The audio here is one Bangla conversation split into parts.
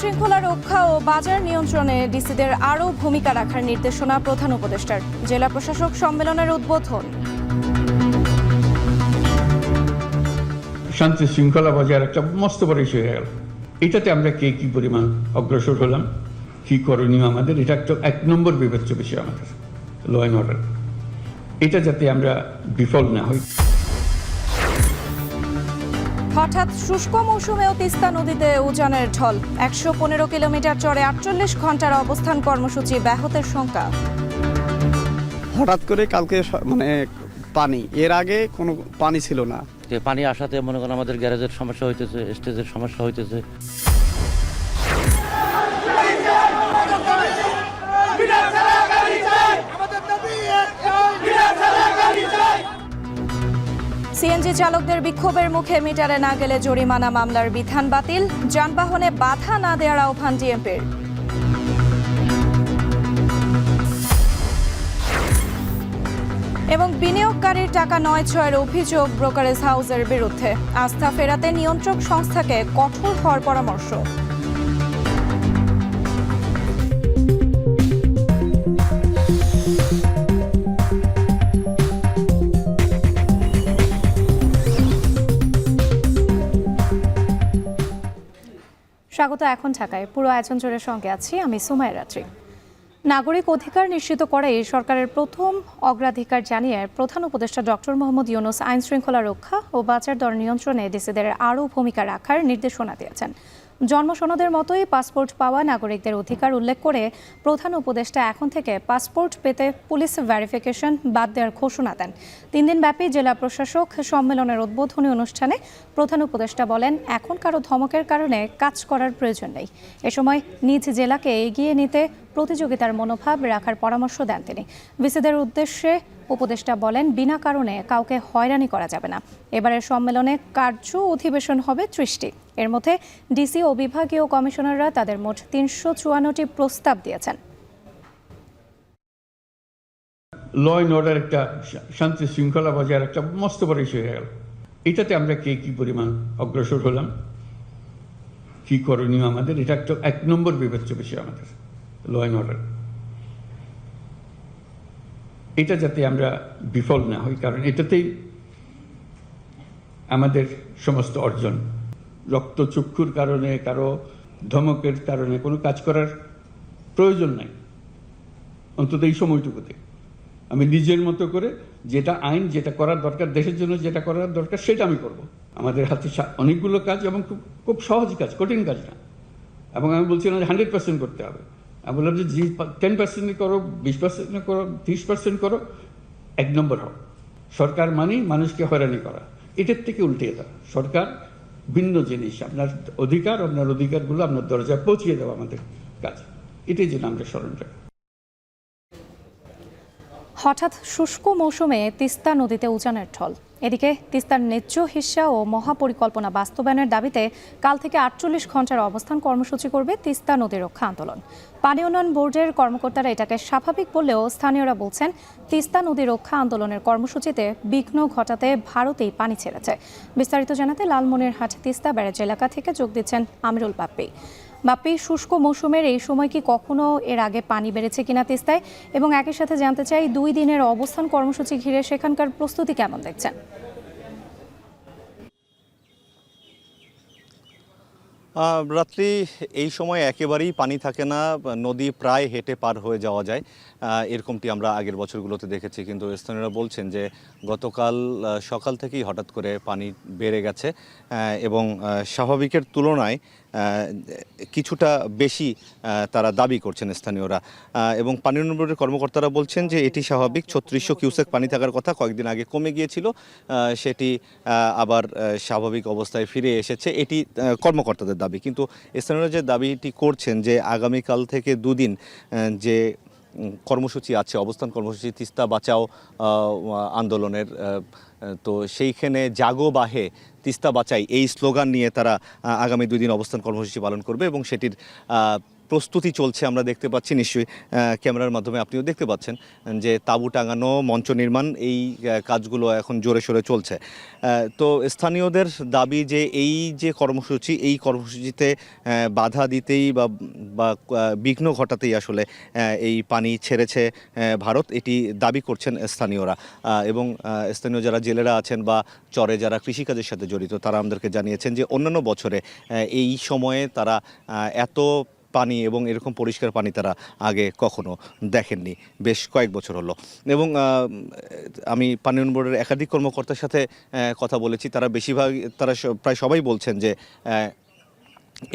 শৃঙ্খলা রক্ষা ও বাজার নিয়ন্ত্রণে ডিসিদের আরও ভূমিকা রাখার নির্দেশনা প্রধান উপদেষ্টার। জেলা প্রশাসক সম্মেলনের উদ্বোধন। শান্তি শৃঙ্খলা বজায় একটা মস্ত বড় ইস্যু হয়ে গেল। এটাতে আমরা কে কি পরিমাণ অগ্রসর হলাম, কি করণীয় আমাদের, এটা একটা 1 নম্বর বিবেচ্য বিষয় আমাদের ল অ্যান্ড অর্ডার। এটা যাতে আমরা বিফল না হই। হঠাৎ শুষ্ক মৌসুমেও তিস্তা নদীতে উজানের ঢল। 115 কিলোমিটার চড়ে 48 ঘন্টার অবস্থান কর্মসূচি ব্যাহতের শঙ্কা। হঠাৎ করে কালকে পানি, এর আগে কোনো পানি ছিল না। পানি আসাতে মনে করেন আমাদের গ্যারেজের সমস্যা হইতেছে, স্টেজের সমস্যা হইতেছে। সিএনজি চালকদের বিক্ষোভের মুখে মিটারে না গেলে জরিমানা মামলার বিধান বাতিল। যানবাহনে বাধা না দেওয়ার আহ্বান ডিএমপির। এবং বিনিয়োগকারীর টাকা নয় ছয়ের অভিযোগ ব্রোকারেজ হাউসের বিরুদ্ধে। আস্থা ফেরাতে নিয়ন্ত্রক সংস্থাকে কঠোর হওয়ার পরামর্শ। স্বাগত এখন ঢাকায়। পুরো আয়োজন জোরের সঙ্গে আছি আমি সুমাইয়া রাত্রি। নাগরিক অধিকার নিশ্চিত করাই সরকারের প্রথম অগ্রাধিকার জানিয়ে প্রধান উপদেষ্টা ডক্টর মোহাম্মদ ইউনূস আইন শৃঙ্খলা রক্ষা ও বাজার দর নিয়ন্ত্রণে ডিসিদের আরও ভূমিকা রাখার নির্দেশনা দিয়েছেন। জন্মসনদের মতোই পাসপোর্ট পাওয়া নাগরিকদের অধিকার উল্লেখ করে প্রধান উপদেষ্টা এখন থেকে পাসপোর্ট পেতে পুলিশ ভেরিফিকেশন বাদ দেওয়ার ঘোষণা দেন। 3 দিনব্যাপী জেলা প্রশাসক সম্মেলনের উদ্বোধনী অনুষ্ঠানে প্রধান উপদেষ্টা বলেন, এখন কারো ধমকের কারণে কাজ করার প্রয়োজন নেই। এ সময় নিজ জেলাকে এগিয়ে নিতে প্রতিযোগিতার মনোভাব রাখার পরামর্শ দেন তিনি। ভিসিদের উদ্দেশ্যে উপদেষ্টা বলেন, বিনা কারণে কাউকে হয়রানি করা যাবে না। এবারের সম্মেলনে কার্য অধিবেশন হবে 30টি। এর মধ্যে ডিসি ও বিভাগীয় কমিশনাররা তাদের মোট 354টি প্রস্তাব দিয়েছেন। ল অ্যান্ড অর্ডার একটা শান্তি শৃঙ্খলা বজায় একটা মস্ত বড় ইস্যু হয়ে গেল। এটাতে আমরা কে কি পরিমাণ অগ্রসর হলাম, কি করণীয় আমাদের, এটা একটা 1 নম্বর বিবেচ্য বিষয় আমাদের ল অ্যান্ড অর্ডার। এটা যাতে আমরা বিফল না হই, কারণ এটাতেই আমাদের সমস্ত অর্জন। রক্তচক্ষুর কারণে, কারো ধমকের কারণে কোনো কাজ করার প্রয়োজন নাই, অন্তত এই সময়টুকুতে। আমি নিজের মতো করে যেটা আইন, যেটা করার দরকার, দেশের জন্য যেটা করার দরকার, সেটা আমি করব। আমাদের হাতে অনেকগুলো কাজ এবং খুব সহজ কাজ, কঠিন কাজ না। এবং আমি বলছি না 100% করতে হবে। আমি বললাম যে 10% করো, 20% করো, 30% করো, 1 নম্বর হও। সরকার মানেই মানুষকে হয়রানি করা, এটার থেকে উল্টে দেওয়া। সরকার ভিন্ন জিনিস, আপনার অধিকারগুলো আপনার দরজায় পৌঁছিয়ে দেওয়া আমাদের কাজ। এটাই যেন আমরা স্মরণ রাখি। হঠাৎ শুষ্ক মৌসুমে তিস্তা নদীতে উজানের ঢল। এদিকে তিস্তার ন্যায্য হিস্সা ও মহাপরিকল্পনা বাস্তবায়নের দাবিতে কাল থেকে 48 ঘন্টার অবস্থান কর্মসূচি করবে তিস্তা নদী রক্ষা আন্দোলন। পানি উন্নয়ন বোর্ডের কর্মকর্তারা এটাকে স্বাভাবিক বললেও স্থানীয়রা বলছেন, তিস্তা নদী রক্ষা আন্দোলনের কর্মসূচিতে বিঘ্ন ঘটাতে ভারতেই পানি ছেড়েছে। বিস্তারিত জানাতে লালমনিরহাট তিস্তা ব্যারেজ এলাকা থেকে যোগ দিচ্ছেন আমিরুল বাপ্পি, শুষ্ক মৌসুমের এই সময় কি কখনো এর আগে পানি বেড়েছে কিনা তিস্তায়, এবং একই সাথে জানতে চাই 2 দিনের অবস্থান কর্মসূচি ঘিরে সেখানকার প্রস্তুতি কেমন দেখছেন? রাত্রি এই সময় একেবারেই পানি থাকে না, নদী প্রায় হেঁটে পার হয়ে যাওয়া যায়। এরকমটি আমরা আগের বছরগুলোতে দেখেছি, কিন্তু স্থানীয়রা বলছেন যে গতকাল সকাল থেকেই হঠাৎ করে পানি বেড়ে গেছে এবং স্বাভাবিকের তুলনায় কিছুটা বেশি তারা দাবি করছেন স্থানীয়রা। এবং পানি উন্নয়ন বোর্ডের কর্মকর্তারা বলছেন যে এটি স্বাভাবিক। 3600 কিউসেক পানি থাকার কথা, কয়েকদিন আগে কমে গিয়েছিল, সেটি আবার স্বাভাবিক অবস্থায় ফিরে এসেছে, এটি কর্মকর্তাদের দাবি। কিন্তু স্থানীয়রা যে দাবিটি করছেন যে আগামীকাল থেকে 2 দিন যে কর্মসূচি আছে, অবস্থান কর্মসূচি তিস্তা বাঁচাও আন্দোলনের, তো সেইখানে জাগো বাহে তিস্তা বাঁচাই এই স্লোগান নিয়ে তারা আগামী 2 দিন অবস্থান কর্মসূচি পালন করবে এবং সেটির প্রস্তুতি চলছে আমরা দেখতে পাচ্ছি, নিশ্চয়ই ক্যামেরার মাধ্যমে আপনিও দেখতে পাচ্ছেন যে তাঁবু টাঙানো, মঞ্চ নির্মাণ, এই কাজগুলো এখন জোরে সোরে চলছে। তো স্থানীয়দের দাবি যে এই যে কর্মসূচি, এই কর্মসূচিতে বাধা দিতেই বা বিঘ্ন ঘটাতেই আসলে এই পানি ছেড়েছে ভারত, এটি দাবি করছেন স্থানীয়রা। এবং স্থানীয় যারা জেলেরা আছেন বা চরে যারা কৃষিকাজের সাথে জড়িত, তারা আমাদেরকে জানিয়েছেন যে অন্যান্য বছরে এই সময়ে তারা এত পানি এবং এরকম পরিষ্কার পানি তারা আগে কখনো দেখেননি, বেশ কয়েক বছর হলো। এবং আমি পানি উন্নয়ন বোর্ডের একাধিক কর্মকর্তার সাথে কথা বলেছি, তারা প্রায় সবাই বলছেন যে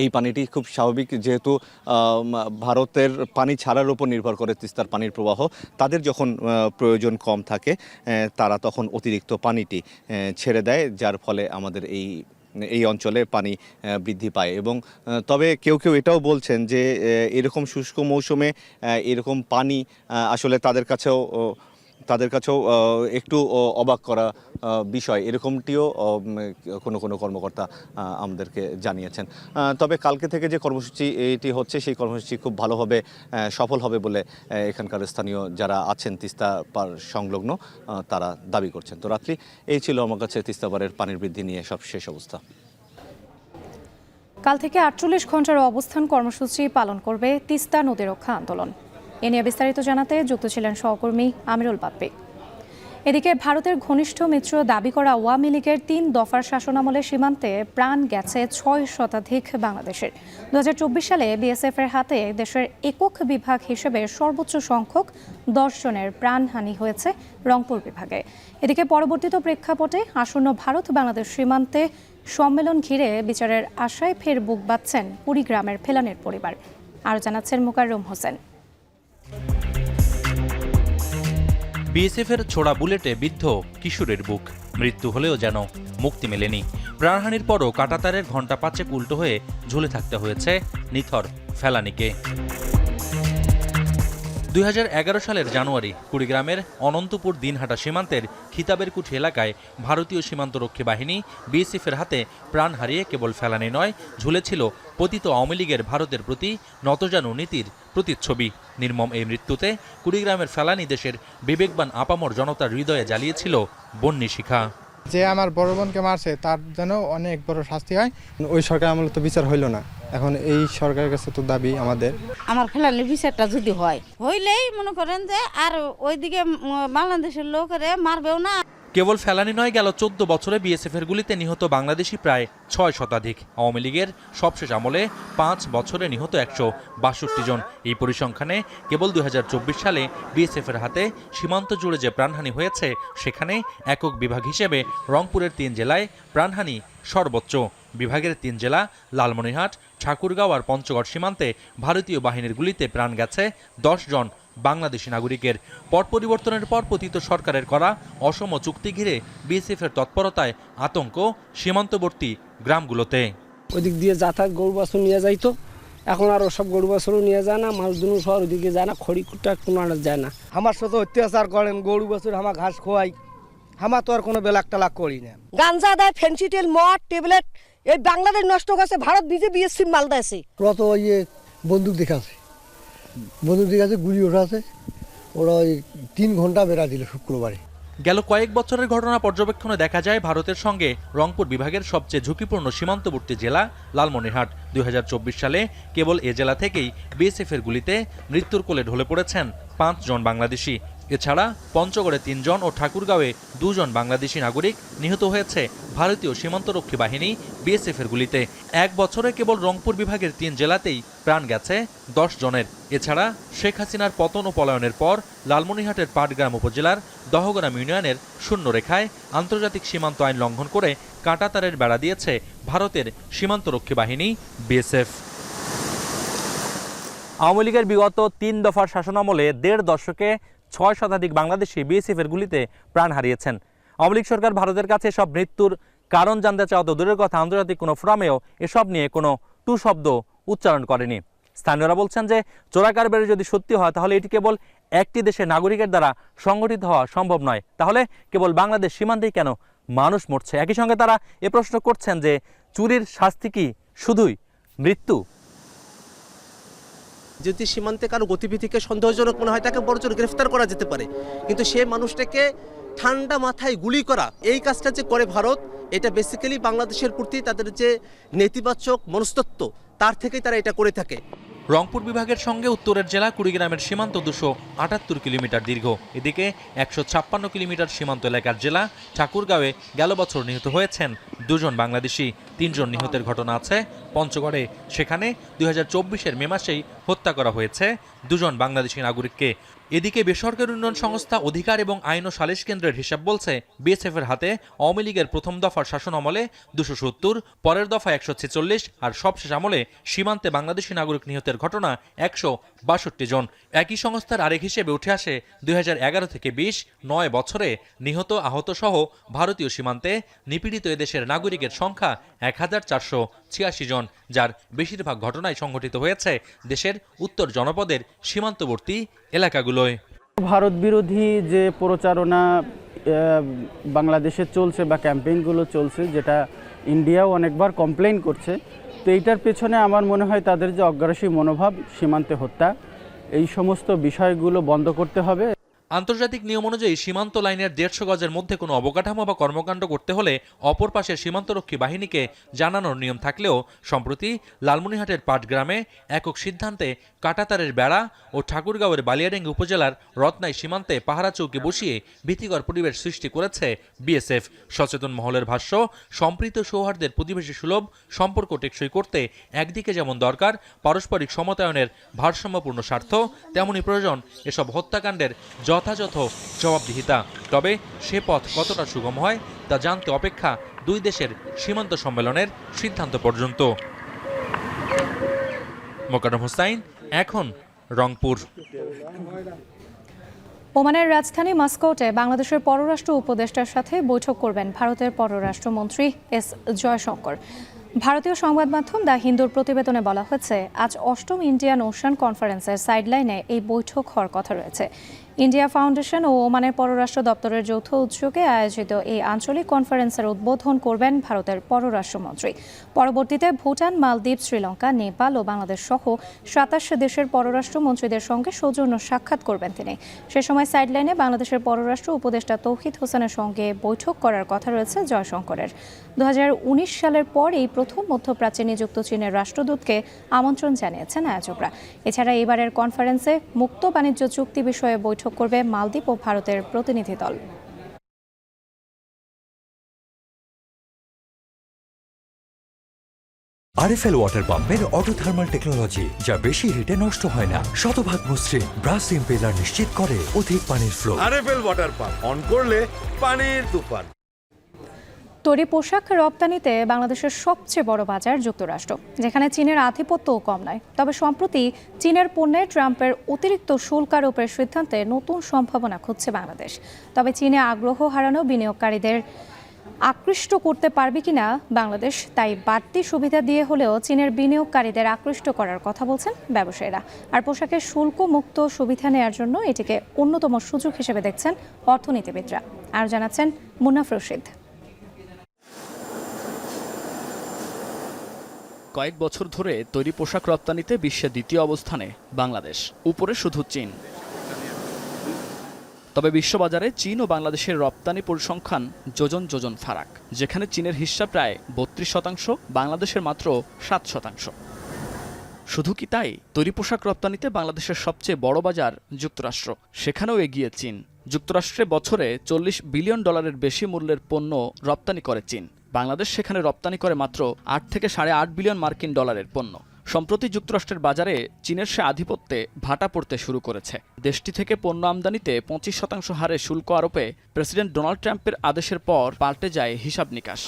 এই পানিটি খুব স্বাভাবিক, যেহেতু ভারতের পানি ছাড়ার উপর নির্ভর করে তিস্তার পানির প্রবাহ, তাদের যখন প্রয়োজন কম থাকে তারা তখন অতিরিক্ত পানিটি ছেড়ে দেয়, যার ফলে আমাদের এই অঞ্চলে পানি বৃদ্ধি পায়। এবং তবে কেউ কেউ এটাও বলছেন যে এরকম শুষ্ক মৌসুমে এরকম পানি আসলে তাদের কাছেও একটু অবাক করা বিষয়, এরকমটিও কোনো কর্মকর্তা আমাদেরকে জানিয়েছেন। তবে কালকে থেকে যে কর্মসূচি এটি হচ্ছে, সেই কর্মসূচি খুব ভালোভাবে সফল হবে বলে এখানকার স্থানীয় যারা আছেন তিস্তা পার সংলগ্ন, তারা দাবি করছেন। তো রাত্রি এই ছিল আমার কাছে তিস্তা পারের পানির বৃদ্ধি নিয়ে সবশেষ অবস্থা। কাল থেকে 48 ঘন্টার অবস্থান কর্মসূচি পালন করবে তিস্তা নদী রক্ষা আন্দোলন। এ নিয়ে বিস্তারিত জানাতে যুক্ত ছিলেন সহকর্মী আমিরুল বাপ্পি। এদিকে ভারতের ঘনিষ্ঠ মিত্র দাবি করা আওয়ামী লীগের 3 দফার শাসনামলে সীমান্তে প্রাণ গেছে 6 শতাধিক বাংলাদেশের। 2024 সালে বিএসএফ এর হাতে দেশের একক বিভাগ হিসেবে সর্বোচ্চ সংখ্যক 10 জনের প্রাণহানি হয়েছে রংপুর বিভাগে। এদিকে পরবর্তী প্রেক্ষাপটে আসন্ন ভারত বাংলাদেশ সীমান্তে সম্মেলন ঘিরে বিচারের আশায় ফের বুক বাঁধছেন কুড়িগ্রামের ফেলানীর পরিবার। আরও জানাচ্ছেন মোকাররম হোসেন। বিএসএফের ছোড়া বুলেটে বিদ্ধ কিশোরের বুক, মৃত্যু হলেও যেন মুক্তি মেলেনি। প্রাণহানির পরও কাঁটাতারের ঘণ্টা 5 উল্টো হয়ে ঝুলে থাকতে হয়েছে নিথর ফেলানীকে। 2011 সালের জানুয়ারি কুড়িগ্রামের অনন্তপুর দিনহাটা সীমান্তের খিতাবের কুঠি এলাকায় ভারতীয় সীমান্তরক্ষী বাহিনী বিএসএফের হাতে প্রাণ হারিয়ে কেবল ফেলানী নয়, ঝুলেছিল পতিত আওয়ামী লীগের ভারতের প্রতি নতজানু নীতির প্রতিচ্ছবি। নির্মম এই মৃত্যুতে কুড়িগ্রামের ফেলানী দেশের বিবেকবান আপামর জনতার হৃদয়ে জ্বালিয়েছিল বন্যী শিখা। যে আমার বড় বোনকে মারছে তার যেন অনেক বড় শাস্তি হয়। ওই সরকার আমলে তো বিচার হইল না, এখন এই সরকারের কাছে তো দাবি আমাদের, আমার ফেলানির বিচারটা যদি হইলেই মনে করেন যে আর ওইদিকে বাংলাদেশের লোকেরে মারবেও না। কেবল ফেলানী নয়, গেল 14 বছরে বিএসএফের গুলিতে নিহত বাংলাদেশি প্রায় 6 শতাধিক। আওয়ামী লীগের সবশেষ আমলে 5 বছরে নিহত 162 জন। এই পরিসংখ্যানে কেবল 2024 সালে বিএসএফের হাতে সীমান্ত জুড়ে যে প্রাণহানি হয়েছে, সেখানে একক বিভাগ হিসেবে রংপুরের 3 জেলায় প্রাণহানি সর্বোচ্চ। বিভাগের 3 জেলা লালমনিরহাট, ঠাকুরগাঁও আর পঞ্চগড় সীমান্তে ভারতীয় বাহিনীর গুলিতে প্রাণ গেছে 10 জন বাংলাদেশি নাগরিকের। পট পরিবর্তনের পর পতিত সরকারের করা অসম চুক্তি ঘিরে বিএসএফের তৎপরতায় আতঙ্ক সীমান্তবর্তী গ্রামগুলোতে। ওইদিক দিয়ে যাতায়াত গরু বাছুর নিয়ে যাইতো, এখন আর ওসব গরু বাছুরও নিয়ে যায় না, মাছ দুনু শহর ওদিকে যায় না, খড়ি কুটা কোনো যায় না। আমার সাথে অত্যাচার করেন, গরু বাছুর আমার ঘাস খোয়াই, আমার তো আর কোনো বেলাক টালাক করি না। গাঞ্জা দেয়, ফেন্সিটেল, মদ, ট্যাবলেট, এই বাংলাদেশ নষ্ট করছে, ভারত নিজে বিএসএফ মাল দেয়ছে। ওরা তো ওই বন্দুক দেখাচ্ছে, গুলি ওঠা আছে, ওরা ওই 3 ঘন্টা বেড়া দিল শুক্রবারে। গেল কয়েক বছরের ঘটনা পর্যবেক্ষণে দেখা যায় ভারতের সঙ্গে রংপুর বিভাগের সবচেয়ে ঝুঁকিপূর্ণ সীমান্তবর্তী জেলা লালমনিরহাট। 2024 সালে কেবল এ জেলা থেকেই বিএসএফের গুলিতে মৃত্যুর কোলে ঢলে পড়েছেন 5 জন বাংলাদেশি। এছাড়া পঞ্চগড়ে 3 জন ও ঠাকুরগাঁওয়ে 2 জন বাংলাদেশি নাগরিক নিহত হয়েছে ভারতীয় সীমান্তরক্ষী বাহিনী বিএসএফের গুলিতে। 1 বছরে কেবল রংপুর বিভাগের 3 জেলাতেই প্রাণ গেছে 10 জনের। এছাড়া শেখ হাসিনার পতন ও পলায়নের পর লালমনিরহাটের পাটগ্রাম উপজেলার দহগ্রাম ইউনিয়নের শূন্যরেখায় আন্তর্জাতিক সীমান্ত আইন লঙ্ঘন করে কাঁটাতারের বেড়া দিয়েছে ভারতের সীমান্তরক্ষী বাহিনী বিএসএফ। আওয়ামী লীগের বিগত 3 দফার শাসনামলে 1.5 দশকে 6 শতাধিক বাংলাদেশি বিএসএফের গুলিতে প্রাণ হারিয়েছেন। আওয়ামী লীগ সরকার ভারতের কাছে সব মৃত্যুর কারণ জানতে চাওয়া তো দূরের কথা, আন্তর্জাতিক কোনো ফোরামেও এসব নিয়ে কোনো টু শব্দ উচ্চারণ করেনি। স্থানীয়রা বলছেন যে চোরাকার বেড়ে যদি সত্যি হয়, তাহলে এটি কেবল একটি দেশের নাগরিকের দ্বারা সংগঠিত হওয়া সম্ভব নয়। তাহলে কেবল বাংলাদেশ সীমান্তেই কেন মানুষ মরছে? একই সঙ্গে তারা এ প্রশ্ন করছেন যে চুরির শাস্তি কি শুধুই মৃত্যু? যদি সীমান্তে কারো গতিবিধিকে সন্দেহজনক মনে হয় তাকে বড়জোর গ্রেফতার করা যেতে পারে, কিন্তু সে মানুষটাকে ঠান্ডা মাথায় গুলি করা, এই কাজটা যে করে ভারত, এটা বেসিক্যালি বাংলাদেশের প্রতি তাদের যে নেতিবাচক মনস্তত্ব তার থেকেই তারা এটা করে থাকে। রংপুর বিভাগের সঙ্গে উত্তরের জেলা কুড়িগ্রামের সীমান্ত 278 কিলোমিটার দীর্ঘ। এদিকে 156 কিলোমিটার সীমান্ত এলাকার জেলা ঠাকুরগাঁওয়ে গেল বছর নিহত হয়েছেন 2 জন বাংলাদেশি। 3 জন নিহতের ঘটনা আছে পঞ্চগড়ে। সেখানে 2024-এর মে মাসেই হত্যা করা হয়েছে 2 জন বাংলাদেশি নাগরিককে। এদিকে বেসরকারি উন্নয়ন সংস্থা অধিকার এবং আইন ও সালিশ কেন্দ্রের হিসাব বলছে, বিএসএফের হাতে আওয়ামী লীগের প্রথম দফার শাসন আমলে 270, পরের দফা 146 আর সবশেষ আমলে সীমান্তে বাংলাদেশি নাগরিক নিহতের ঘটনা 162 জন। একই সংস্থার আরেক হিসেবে উঠে আসে 2011 থেকে 9 বছরে নিহত আহত সহ ভারতীয় সীমান্তে নিপীড়িত এদেশের নাগরিকের সংখ্যা 1486 জন, যার বেশিরভাগ ঘটনাই সংঘটিত হয়েছে দেশের উত্তর জনপদের সীমান্তবর্তী এলাকাগুলোয়। ভারত বিরোধী যে প্রচারণা বাংলাদেশে চলছে বা ক্যাম্পেইনগুলো চলছে, যেটা ইন্ডিয়াও অনেকবার কমপ্লেইন করছে, তো এইটার পেছনে আমার মনে হয় তাদের যে অগ্রাসী মনোভাব, সীমান্তে হত্যা, এই সমস্ত বিষয়গুলো বন্ধ করতে হবে। আন্তর্জাতিক নিয়ম অনুযায়ী সীমান্ত লাইনের 150 গজের মধ্যে কোনো অবকাঠামো বা কর্মকাণ্ড করতে হলে অপর পাশের সীমান্তরক্ষী বাহিনীকে জানানোর নিয়ম থাকলেও সম্প্রতি লালমনিরহাটের পাটগ্রামে একক সিদ্ধান্তে কাঁটাতারের বেড়া ও ঠাকুরগাঁওয়ের বালিয়াডাঙ্গি উপজেলার রত্নাই সীমান্তে পাহারা চৌকি বসিয়ে ভীতিকর পরিবেশ সৃষ্টি করেছে বিএসএফ। সচেতন মহলের ভাষ্য, সম্প্রীত সৌহার্দ্যের প্রতিবেশী সুলভ সম্পর্ক টেকসই করতে একদিকে যেমন দরকার পারস্পরিক সমতায়নের ভারসাম্যপূর্ণ স্বার্থ, তেমনি প্রয়োজন এসব হত্যাকাণ্ডের যথাযথ জবাবদিহিতা। তবে সে পথ কতটা সুগম হয় তা জানতে অপেক্ষা 2 দেশের সীমান্ত সম্মেলনের সিদ্ধান্ত পর্যন্ত। মোকাররম হোসাইন, এখন রংপুর। ওমানের রাজধানী মাস্কোতে বাংলাদেশের পররাষ্ট্র উপদেষ্টার সাথে বৈঠক করবেন ভারতের পররাষ্ট্রমন্ত্রী এস জয়শঙ্কর। ভারতীয় সংবাদ মাধ্যম দ্য হিন্দুর প্রতিবেদনে বলা হয়েছে, আজ 8ম ইন্ডিয়ান ওশান কনফারেন্সের সাইডলাইনে এই বৈঠক হওয়ার কথা রয়েছে। ইন্ডিয়া ফাউন্ডেশন ও ওমানের পররাষ্ট্র দপ্তরের যৌথ উদ্যোগে আয়োজিত এই আঞ্চলিক কনফারেন্সের উদ্বোধন করবেন ভারতের পররাষ্ট্রমন্ত্রী। পরবর্তীতে ভুটান, মালদ্বীপ, শ্রীলঙ্কা, নেপাল ও বাংলাদেশ সহ 27 দেশের পররাষ্ট্রমন্ত্রীদের সঙ্গে সৌজন্য সাক্ষাৎ করবেন তিনি। সে সময় সাইডলাইনে বাংলাদেশের পররাষ্ট্র উপদেষ্টা তৌহিদ হোসেনের সঙ্গে বৈঠক করার কথা রয়েছে জয়শঙ্করের। 2019 সালের পর এই প্রথম মধ্যপ্রাচ্যে নিযুক্ত চীনের রাষ্ট্রদূতকে আমন্ত্রণ জানিয়েছেন আয়োজকরা। এছাড়া এবারের কনফারেন্সে মুক্ত বাণিজ্য চুক্তি বিষয়ে বৈঠক করবে মালদ্বীপ ও ভারতের প্রতিনিধি দল। আরএফএল ওয়াটার পাম্পের অটো থার্মাল টেকনোলজি, যা বেশি হিটে নষ্ট হয় না, শতভাগ মসৃণ ব্রাশ ইম্পেলার নিশ্চিত করে অধিক পানির flow. RFL water pump on করলে পানির তুফান। তৈরি পোশাক রপ্তানিতে বাংলাদেশের সবচেয়ে বড় বাজার যুক্তরাষ্ট্র, যেখানে চীনের আধিপত্যও কম নয়। তবে সম্প্রতি চীনের পণ্যে ট্রাম্পের অতিরিক্ত শুল্ক আরোপের সিদ্ধান্তে নতুন সম্ভাবনা খুঁজছে বাংলাদেশ। তবে চীনে আগ্রহ হারানো বিনিয়োগকারীদের আকৃষ্ট করতে পারবে কিনা বাংলাদেশ, তাই বাড়তি সুবিধা দিয়ে হলেও চীনের বিনিয়োগকারীদের আকৃষ্ট করার কথা বলছেন ব্যবসায়ীরা। আর পোশাকের শুল্ক মুক্ত সুবিধা নেওয়ার জন্য এটিকে অন্যতম সুযোগ হিসেবে দেখছেন অর্থনীতিবিদরা। আর জানাচ্ছেন মুন্নাফ রশিদ। কয়েক বছর ধরে তৈরি পোশাক রপ্তানিতে বিশ্বে দ্বিতীয় অবস্থানে বাংলাদেশ, উপরে শুধু চীন। তবে বিশ্ববাজারে চীন ও বাংলাদেশের রপ্তানি পরিসংখ্যান যোজন যোজন ফারাক, যেখানে চীনের হিস্সা প্রায় 32%, বাংলাদেশের মাত্র 7%। শুধু কি তাই, তৈরি পোশাক রপ্তানিতে বাংলাদেশের সবচেয়ে বড় বাজার যুক্তরাষ্ট্র, সেখানেও এগিয়ে চীন। যুক্তরাষ্ট্রে বছরে $40 বিলিয়ন বেশি মূল্যের পণ্য রপ্তানি করে চীন। বাংলাদেশ সেখানে রপ্তানি করে মাত্র 8 থেকে $8.5 বিলিয়ন মার্কিন ডলারের পণ্য। সম্প্রতি যুক্তরাষ্ট্রের বাজারে চীনের সে আধিপত্যে ভাটা পড়তে শুরু করেছে। দেশটি থেকে পণ্য আমদানিতে 25% হারে শুল্ক আরোপে প্রেসিডেন্ট ডোনাল্ড ট্রাম্পের আদেশের পর পাল্টে যায় হিসাব নিকাশ।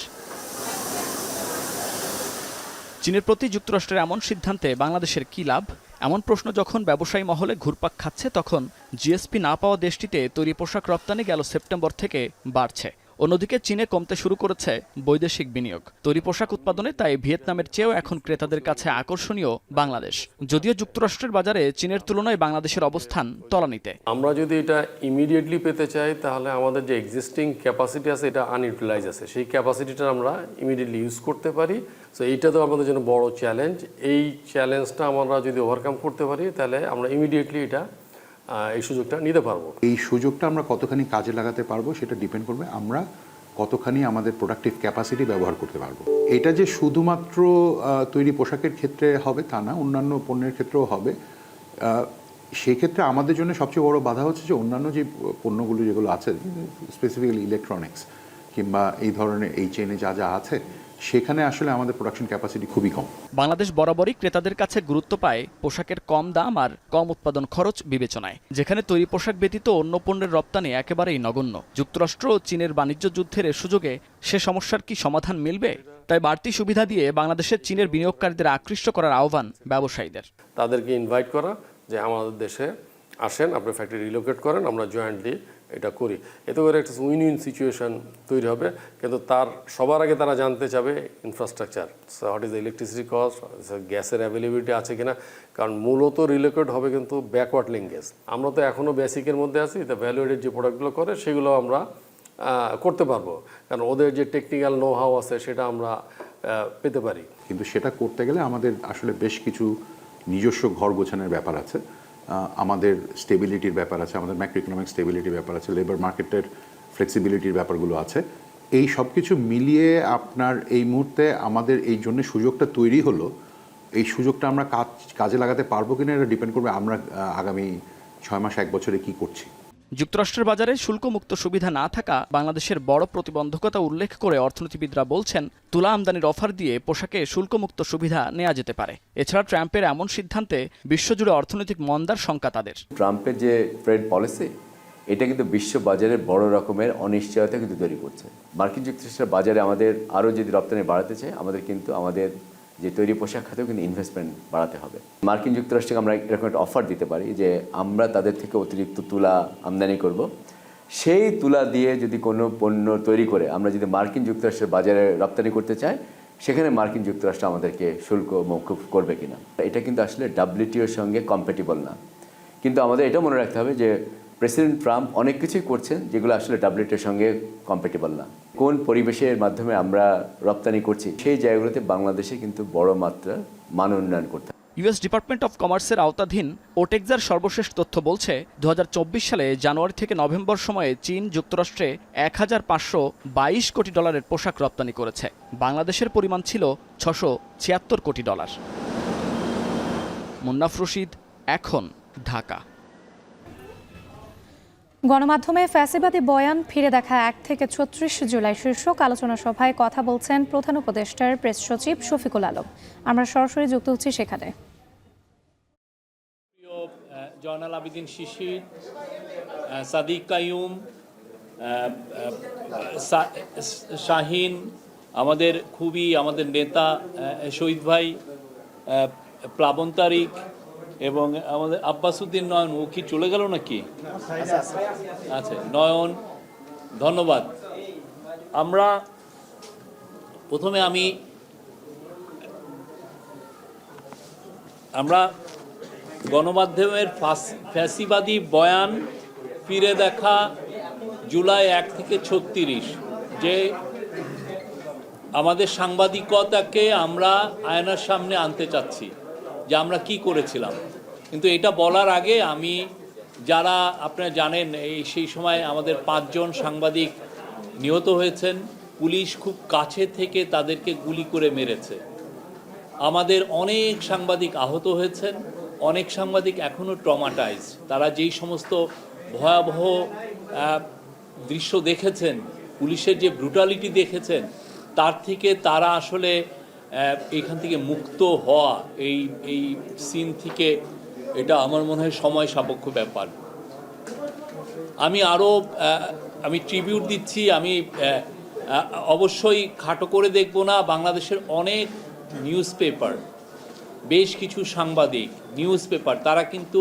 চীনের প্রতি যুক্তরাষ্ট্রের এমন সিদ্ধান্তে বাংলাদেশের কী লাভ? এমন প্রশ্ন যখন ব্যবসায়ী মহলে ঘুরপাক খাচ্ছে, তখন জিএসপি না পাওয়া দেশটিতে তৈরি পোশাক রপ্তানি গেল সেপ্টেম্বর থেকে বাড়ছে। অন্যদিকে চীনে কমতে শুরু করেছে বৈদেশিক বিনিয়োগ। তৈরি পোশাক উৎপাদনে তাই ভিয়েতনামের চেয়েও এখন ক্রেতাদের কাছে আকর্ষণীয় বাংলাদেশ। যদিও যুক্তরাষ্ট্রের বাজারে চীনের তুলনায় বাংলাদেশের অবস্থান তলানিতে। আমরা যদি এটা ইমিডিয়েটলি পেতে চাই, তাহলে আমাদের যে এক্সিস্টিং ক্যাপাসিটি আছে এটা আনইউটিলাইজ আছে, সেই ক্যাপাসিটিটা আমরা ইমিডিয়েটলি ইউজ করতে পারি। তো এইটা তো আমাদের জন্য বড় চ্যালেঞ্জ। এই চ্যালেঞ্জটা আমরা যদি ওভারকাম করতে পারি তাহলে আমরা ইমিডিয়েটলি এই সুযোগটা নিতে পারবো। এই সুযোগটা আমরা কতখানি কাজে লাগাতে পারবো সেটা ডিপেন্ড করবে আমরা কতখানি আমাদের প্রোডাক্টিভ ক্যাপাসিটি ব্যবহার করতে পারবো। এটা যে শুধুমাত্র তৈরি পোশাকের ক্ষেত্রে হবে তা না, অন্যান্য পণ্যের ক্ষেত্রেও হবে। সেই ক্ষেত্রে আমাদের জন্য সবচেয়ে বড় বাধা হচ্ছে যে অন্যান্য যে পণ্যগুলো যেগুলো আছে, স্পেসিফিক্যালি ইলেকট্রনিক্স কিংবা এই ধরনের এই চেনে যা যা আছে, সেখানে আসলে আমাদের প্রোডাকশন ক্যাপাসিটি খুবই কম। বাংলাদেশ বরাবরই ক্রেতাদের কাছে গুরুত্ব পায় পোশাকের কম দাম আর কম উৎপাদন খরচ বিবেচনায়, যেখানে তৈরি পোশাক ব্যতীত অন্য পণ্যের রপ্তানি একেবারেই নগণ্য। যুক্তরাষ্ট্র ও চীনের বাণিজ্য যুদ্ধের এ সুযোগে সে সমস্যার কি সমাধান মিলবে? তাই বাড়তি সুবিধা দিয়ে বাংলাদেশের চীনের বিনিয়োগকারীদের আকৃষ্ট করার আহ্বান ব্যবসায়ীদের। তাদেরকে ইনভাইট করা যে আমাদের দেশে আসেন, আপনি ফ্যাক্টরি রিলোকেট করেন, আমরা জয়েন্টলি এটা করি। এতে করে একটা উইন উইন সিচুয়েশন তৈরি হবে। কিন্তু সবার আগে তারা জানতে চাবে infrastructure, what is the electricity cost, গ্যাসের অ্যাভেলেবিলিটি আছে কিনা। কারণ মূলত রিলোকেট হবে কিন্তু ব্যাকওয়ার্ড লিঙ্কেজ। আমরা তো এখনও বেসিকের মধ্যে আছি, দ্য ভ্যালু এডেড যে প্রোডাক্টগুলো করে সেগুলো আমরা করতে পারবো, কারণ ওদের যে টেকনিক্যাল নো হাউ আছে সেটা আমরা পেতে পারি। কিন্তু সেটা করতে গেলে আমাদের আসলে বেশ কিছু নিজস্ব ঘর গোছানোর ব্যাপার আছে, আমাদের স্টেবিলিটির ব্যাপার আছে, আমাদের ম্যাক্রো ইকোনমিক স্টেবিলিটির ব্যাপার আছে, লেবার মার্কেটের ফ্লেক্সিবিলিটির ব্যাপারগুলো আছে। এই সব কিছু মিলিয়ে আপনার এই মুহূর্তে আমাদের এই জন্য সুযোগটা তৈরি হলো, এই সুযোগটা আমরা কাজে লাগাতে পারবো কিনা এটা ডিপেন্ড করবে আমরা আগামী 6 মাস 1 বছরে কি করছি। যুক্তরাষ্ট্রের বাজারে শুল্কমুক্ত সুবিধা না থাকা বাংলাদেশের বড় প্রতিবন্ধকতা উল্লেখ করে অর্থনীতিবিদরা বলছেন, তুলা আমদানির অফার দিয়ে পোশাকে শুল্কমুক্ত সুবিধা নেওয়া যেতে পারে। এছাড়া ট্রাম্পের এমন সিদ্ধান্তে বিশ্বজুড়ে অর্থনৈতিক মন্দার শঙ্কা তাদের। ট্রাম্পের যে ট্রেড পলিসি, এটা কিন্তু বিশ্ব বাজারে বড় রকমের অনিশ্চয়তা কিন্তু তৈরি করছে। মার্কিন যুক্তরাষ্ট্রের বাজারে আমাদের আরও যদি রপ্তানি বাড়াতে চাই, আমাদের কিন্তু আমাদের যে তৈরি পোশাক খাতেও কিন্তু ইনভেস্টমেন্ট বাড়াতে হবে। মার্কিন যুক্তরাষ্ট্রকে আমরা এরকম একটা অফার দিতে পারি যে আমরা তাদের থেকে অতিরিক্ত তুলা আমদানি করব, সেই তুলা দিয়ে যদি কোনো পণ্য তৈরি করে আমরা যদি মার্কিন যুক্তরাষ্ট্রের বাজারে রপ্তানি করতে চাই, সেখানে মার্কিন যুক্তরাষ্ট্র আমাদেরকে শুল্ক মওকুফ করবে কিনা। এটা কিন্তু আসলে WTOর সঙ্গে কম্প্যাটিবল না। কিন্তু আমাদের এটা মনে রাখতে হবে যে প্রেসিডেন্ট ট্রাম্প অনেক কিছুই করছেন যেগুলো আসলে WTOর সঙ্গে কম্প্যাটিবল না। কোন পরিবেশের মাধ্যমে আমরা রপ্তানি করছি, সেই জায়গাগুলোতে বাংলাদেশে কিন্তু বড় মাত্রার মান উন্নয়ন করতে হবে। ইউএস ডিপার্টমেন্ট অফ কমার্সের আওতাধীন ওটেক্সার সর্বশেষ তথ্য বলছে 2024 সালে জানুয়ারি থেকে নভেম্বর সময়ে চীন যুক্তরাষ্ট্রে $1,522 কোটি পোশাক রপ্তানি করেছে। বাংলাদেশের পরিমাণ ছিল $676 কোটি। মুন্নাফ রশিদ, এখন, ঢাকা। গণমাধ্যমে ফ্যাসিবাদী বয়ান ফিরে দেখা 1 থেকে 36 জুলাই শীর্ষক আলোচনা সভায় কথা বলছেন প্রধান উপদেষ্টার প্রেস সচিব শফিকুল আলম। আমরা সরাসরি যুক্ত হচ্ছি সেখানে। জয়নাল আবেদিন শিশির, সাদিক কাইয়ুম, শাহিন, আমাদের নেতা শহীদ ভাই, প্লাবন তারিক এবং আমাদের আব্বাসউদ্দিন নয়ন, ও কি চলে গেল নাকি? আচ্ছা, নয়ন, ধন্যবাদ। আমরা গণমাধ্যমের ফ্যাসিবাদী বয়ান ফিরে দেখা জুলাই 1 থেকে 36, যে আমাদের সাংবাদিকতাকে আমরা আয়নার সামনে আনতে চাচ্ছি যে আমরা কি করেছিলাম। কিন্তু এটা বলার আগে যারা আপনারা জানেন, সেই সময় আমাদের 5 জন সাংবাদিক নিহত হয়েছেন, পুলিশ খুব কাছে থেকে তাদেরকে গুলি করে মেরেছে। আমাদের অনেক সাংবাদিক আহত হয়েছেন, অনেক সাংবাদিক এখনও ট্রমাটাইজ। তারা যেই সমস্ত ভয়াবহ দৃশ্য দেখেছেন, পুলিশের যে ব্রুটালিটি দেখেছেন, তার থেকে তারা আসলে এখান থেকে মুক্ত হওয়া, এই সিন থেকে, এটা আমার মনে হয় সময় সাপেক্ষ ব্যাপার। আমি ট্রিবিউট দিচ্ছি। আমি অবশ্যই খাটো করে দেখব না। বাংলাদেশের অনেক নিউজ পেপার, বেশ কিছু সাংবাদিক, নিউজ পেপার, তারা কিন্তু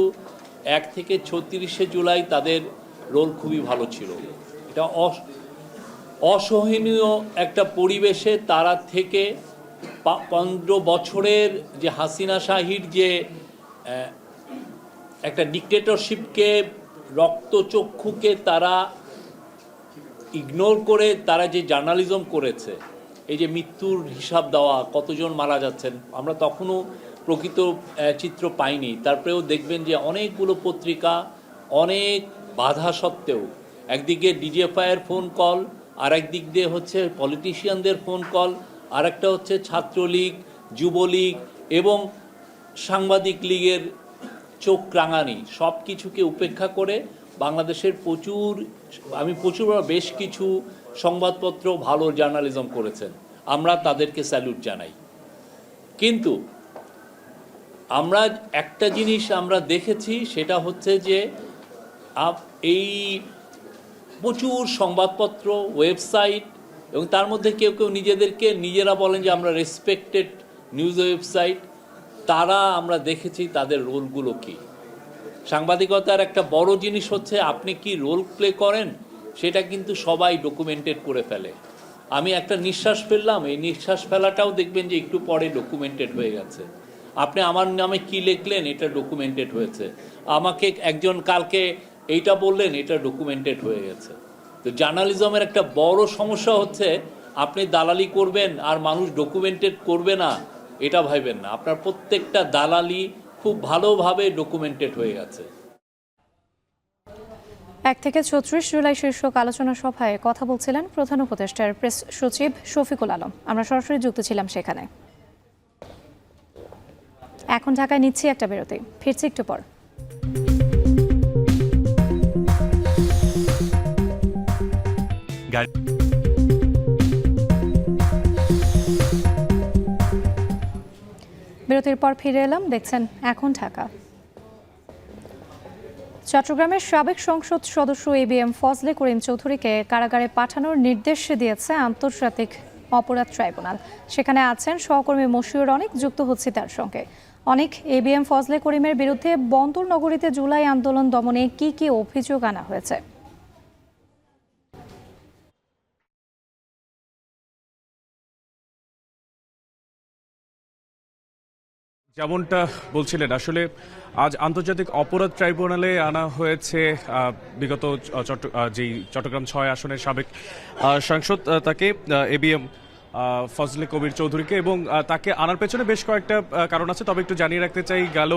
1 থেকে 36 জুলাই তাদের রোল খুবই ভালো ছিল। এটা অসহনীয় একটা পরিবেশে তারা থেকে 15 বছরের যে হাসিনা শাহির যে একটা ডিক্টেটরশিপকে, রক্তচক্ষুকে তারা ইগনোর করে তারা যে জার্নালিজম করেছে, এই যে মৃত্যুর হিসাব দেওয়া, কতজন মারা যাচ্ছেন, আমরা তখনও প্রকৃত চিত্র পাইনি। তারপরেও দেখবেন যে অনেকগুলো পত্রিকা অনেক বাধা সত্ত্বেও, একদিকে ডিজিএফআইয়ের ফোন কল, আর একদিক দিয়ে হচ্ছে পলিটিশিয়ানদের ফোন কল, আর একটা হচ্ছে ছাত্রলীগ, যুবলীগ এবং সাংবাদিক লীগের চোখ রাঙানি, সব কিছুকে উপেক্ষা করে বাংলাদেশের বেশ কিছু সংবাদপত্র ভালো জার্নালিজম করেছেন, আমরা তাদেরকে স্যালুট জানাই। কিন্তু আমরা একটা জিনিস আমরা দেখেছি, সেটা হচ্ছে যে এই প্রচুর সংবাদপত্র, ওয়েবসাইট, এবং তার মধ্যে কেউ কেউ নিজেরা বলেন যে আমরা রেসপেক্টেড নিউজ ওয়েবসাইট, তারা আমরা দেখেছি তাদের রোলগুলো কি। সাংবাদিকতার একটা বড় জিনিস হচ্ছে আপনি কি রোল প্লে করেন, সেটা কিন্তু সবাই ডকুমেন্টেড করে ফেলে। আমি একটা নিঃশ্বাস ফেললাম, এই নিঃশ্বাস ফেলাটাও দেখবেন যে একটু পরে ডকুমেন্টেড হয়ে গেছে। আপনি আমার নামে কি লিখলেন, এটা ডকুমেন্টেড হয়েছে। আমাকে একজন কালকে এইটা বললেন, এটা ডকুমেন্টেড হয়ে গেছে। তো জার্নালিজমের একটা বড় সমস্যা হচ্ছে আপনি দালালি করবেন আর মানুষ ডকুমেন্টেড করবে না, এটা ভাইবেন না। আপনার প্রত্যেকটা দালালি খুব ভালোভাবে ডকুমেন্টেড হয়ে গেছে। 1 থেকে 34 জুলাই শীর্ষক আলোচনা সভায় কথা বলছিলেন প্রধান উপদেষ্টার প্রেস সচিব শফিকুল আলম। আমরা সরাসরি যুক্ত ছিলাম সেখানে। এখন ঢাকায় নিচ্ছি একটা বিরতি, ফিরছি একটু পর। বিরতির পর ফিরে এলাম, দেখছেন এখন ঢাকা। চট্টগ্রামের সাবেক সংসদ সদস্য ABM ফজলে করিম চৌধুরীকে কারাগারে পাঠানোর নির্দেশ দিয়েছে আন্তর্জাতিক অপরাধ ট্রাইব্যুনাল। সেখানে আছেন সহকর্মী মশিউর অনেক, যুক্ত হচ্ছে তার সঙ্গে। অনেক, ABM ফজলে করিমের বিরুদ্ধে বন্দর নগরীতে জুলাই আন্দোলন দমনে কি কি অভিযোগ আনা হয়েছে? যেমনটা বলছিলেন, আসলে আজ আন্তর্জাতিক অপরাধ ট্রাইব্যুনালে আনা হয়েছে বিগত যেই চট্টগ্রাম 6 আসনের সাবেক সাংসদ তাকে ABM ফজলে কবির চৌধুরীকে, এবং তাকে আনার পেছনে বেশ কয়েকটা কারণ আছে। তবে একটু জানিয়ে রাখতে চাই, গেল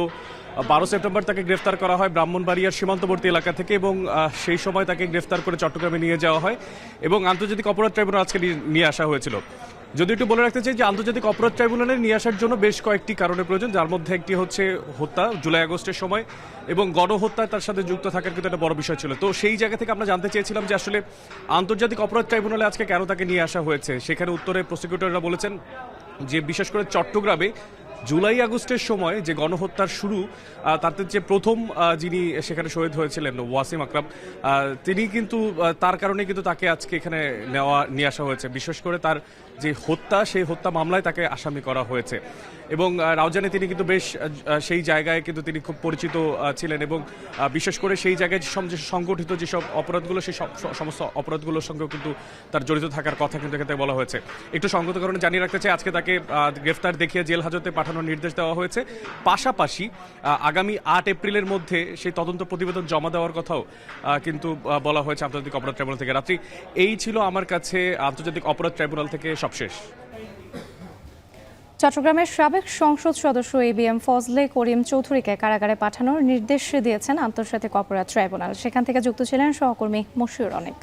12 সেপ্টেম্বর তাকে গ্রেফতার করা হয় ব্রাহ্মণবাড়িয়ার সীমান্তবর্তী এলাকা থেকে, এবং সেই সময় তাকে গ্রেফতার করে চট্টগ্রামে নিয়ে যাওয়া হয় এবং আন্তর্জাতিক অপরাধ ট্রাইব্যুনাল আজকে নিয়ে আসা হয়েছিল। যদি একটু বলে রাখতে চাই যে আন্তর্জাতিক অপরাধ ট্রাইব্যুনালে নিয়ে আসার জন্য বেশ কয়েকটি কারণের প্রয়োজন, যার মধ্যে একটি হচ্ছে হত্যা জুলাই আগস্টের সময়, এবং গণহত্যায় তার সাথে যুক্ত থাকার কিন্তু একটা বড় বিষয় ছিল। তো সেই জায়গা থেকে আমরা জানতে চেয়েছিলাম যে আসলে আন্তর্জাতিক অপরাধ ট্রাইব্যুনালে আজকে কেন তাকে নিয়ে আসা হয়েছে। সেখানে উত্তরে প্রসিকিউটররা বলেছেন যে বিশেষ করে চট্টগ্রামে জুলাই আগস্টের সময় যে গণহত্যার শুরু, তাতে যে প্রথম যিনি সেখানে শহীদ হয়েছিলেন ওয়াসিম আকরাম, তিনি কিন্তু তার কারণে কিন্তু তাকে আজকে এখানে নিয়ে আসা হয়েছে। বিশেষ করে তার যে হত্যা, সেই হত্যা মামলায় তাকে আসামি করা হয়েছে, এবং রাউজানে তিনি কিন্তু বেশ সেই জায়গায় কিন্তু তিনি খুব পরিচিত ছিলেন, এবং বিশেষ করে সেই জায়গায় সংগঠিত যেসব অপরাধগুলো, সেই সমস্ত অপরাধগুলোর সঙ্গেও কিন্তু তার জড়িত থাকার কথা কিন্তু এখানে বলা হয়েছে। একটু সঙ্গত কারণে জানিয়ে রাখতে চাই, আজকে তাকে গ্রেফতার দেখিয়ে জেল হাজতে পাঠানোর নির্দেশ দেওয়া হয়েছে। পাশাপাশি আগামী 8 এপ্রিলের মধ্যে সেই তদন্ত প্রতিবেদন জমা দেওয়ার কথাও কিন্তু বলা হয়েছে আন্তর্জাতিক অপরাধ ট্রাইব্যুনাল থেকে। রাত্রি, এই ছিল আমার কাছে আন্তর্জাতিক অপরাধ ট্রাইব্যুনাল থেকে সবশেষ। চট্টগ্রামের সাবেক সংসদ সদস্য ABM ফজলে করিম চৌধুরীকে কারাগারে পাঠানোর নির্দেশ দিয়েছেন আন্তর্জাতিক অপরাধ ট্রাইব্যুনাল। সেখান থেকে যুক্ত ছিলেন সহকর্মী মশিউর অনেক।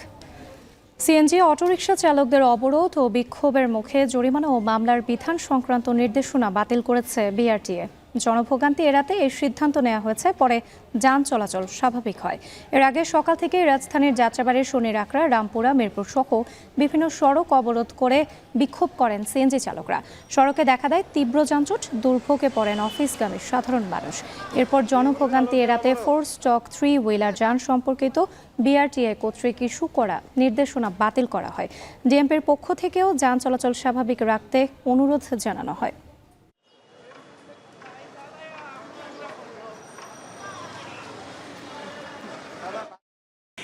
সিএনজি অটোরিকশা চালকদের অবরোধ ও বিক্ষোভের মুখে জরিমানা ও মামলার বিধান সংক্রান্ত নির্দেশনা বাতিল করেছে BRTA। জনভোগান্তি এড়াতে এই সিদ্ধান্ত নেওয়া হয়েছে, পরে যান চলাচল স্বাভাবিক হয়। এর আগে সকাল থেকে রাজধানীর যাত্রাবাড়ির শনির আকড়া, রামপুরা, মিরপুর সহ বিভিন্ন সড়ক অবরোধ করে বিক্ষোভ করেন সিএনজি চালকরা। সড়কে দেখা দেয় তীব্র যানজট, দুর্ভোগে পড়েন অফিসগামী সাধারণ মানুষ। এরপর জনভোগান্তি এড়াতে 4 স্টক 3 হুইলার যান সম্পর্কিত BRTA কর্তৃক ইস্যু করা নির্দেশনা বাতিল করা হয়। ডিএমপির পক্ষ থেকেও যান চলাচল স্বাভাবিক রাখতে অনুরোধ জানানো হয়।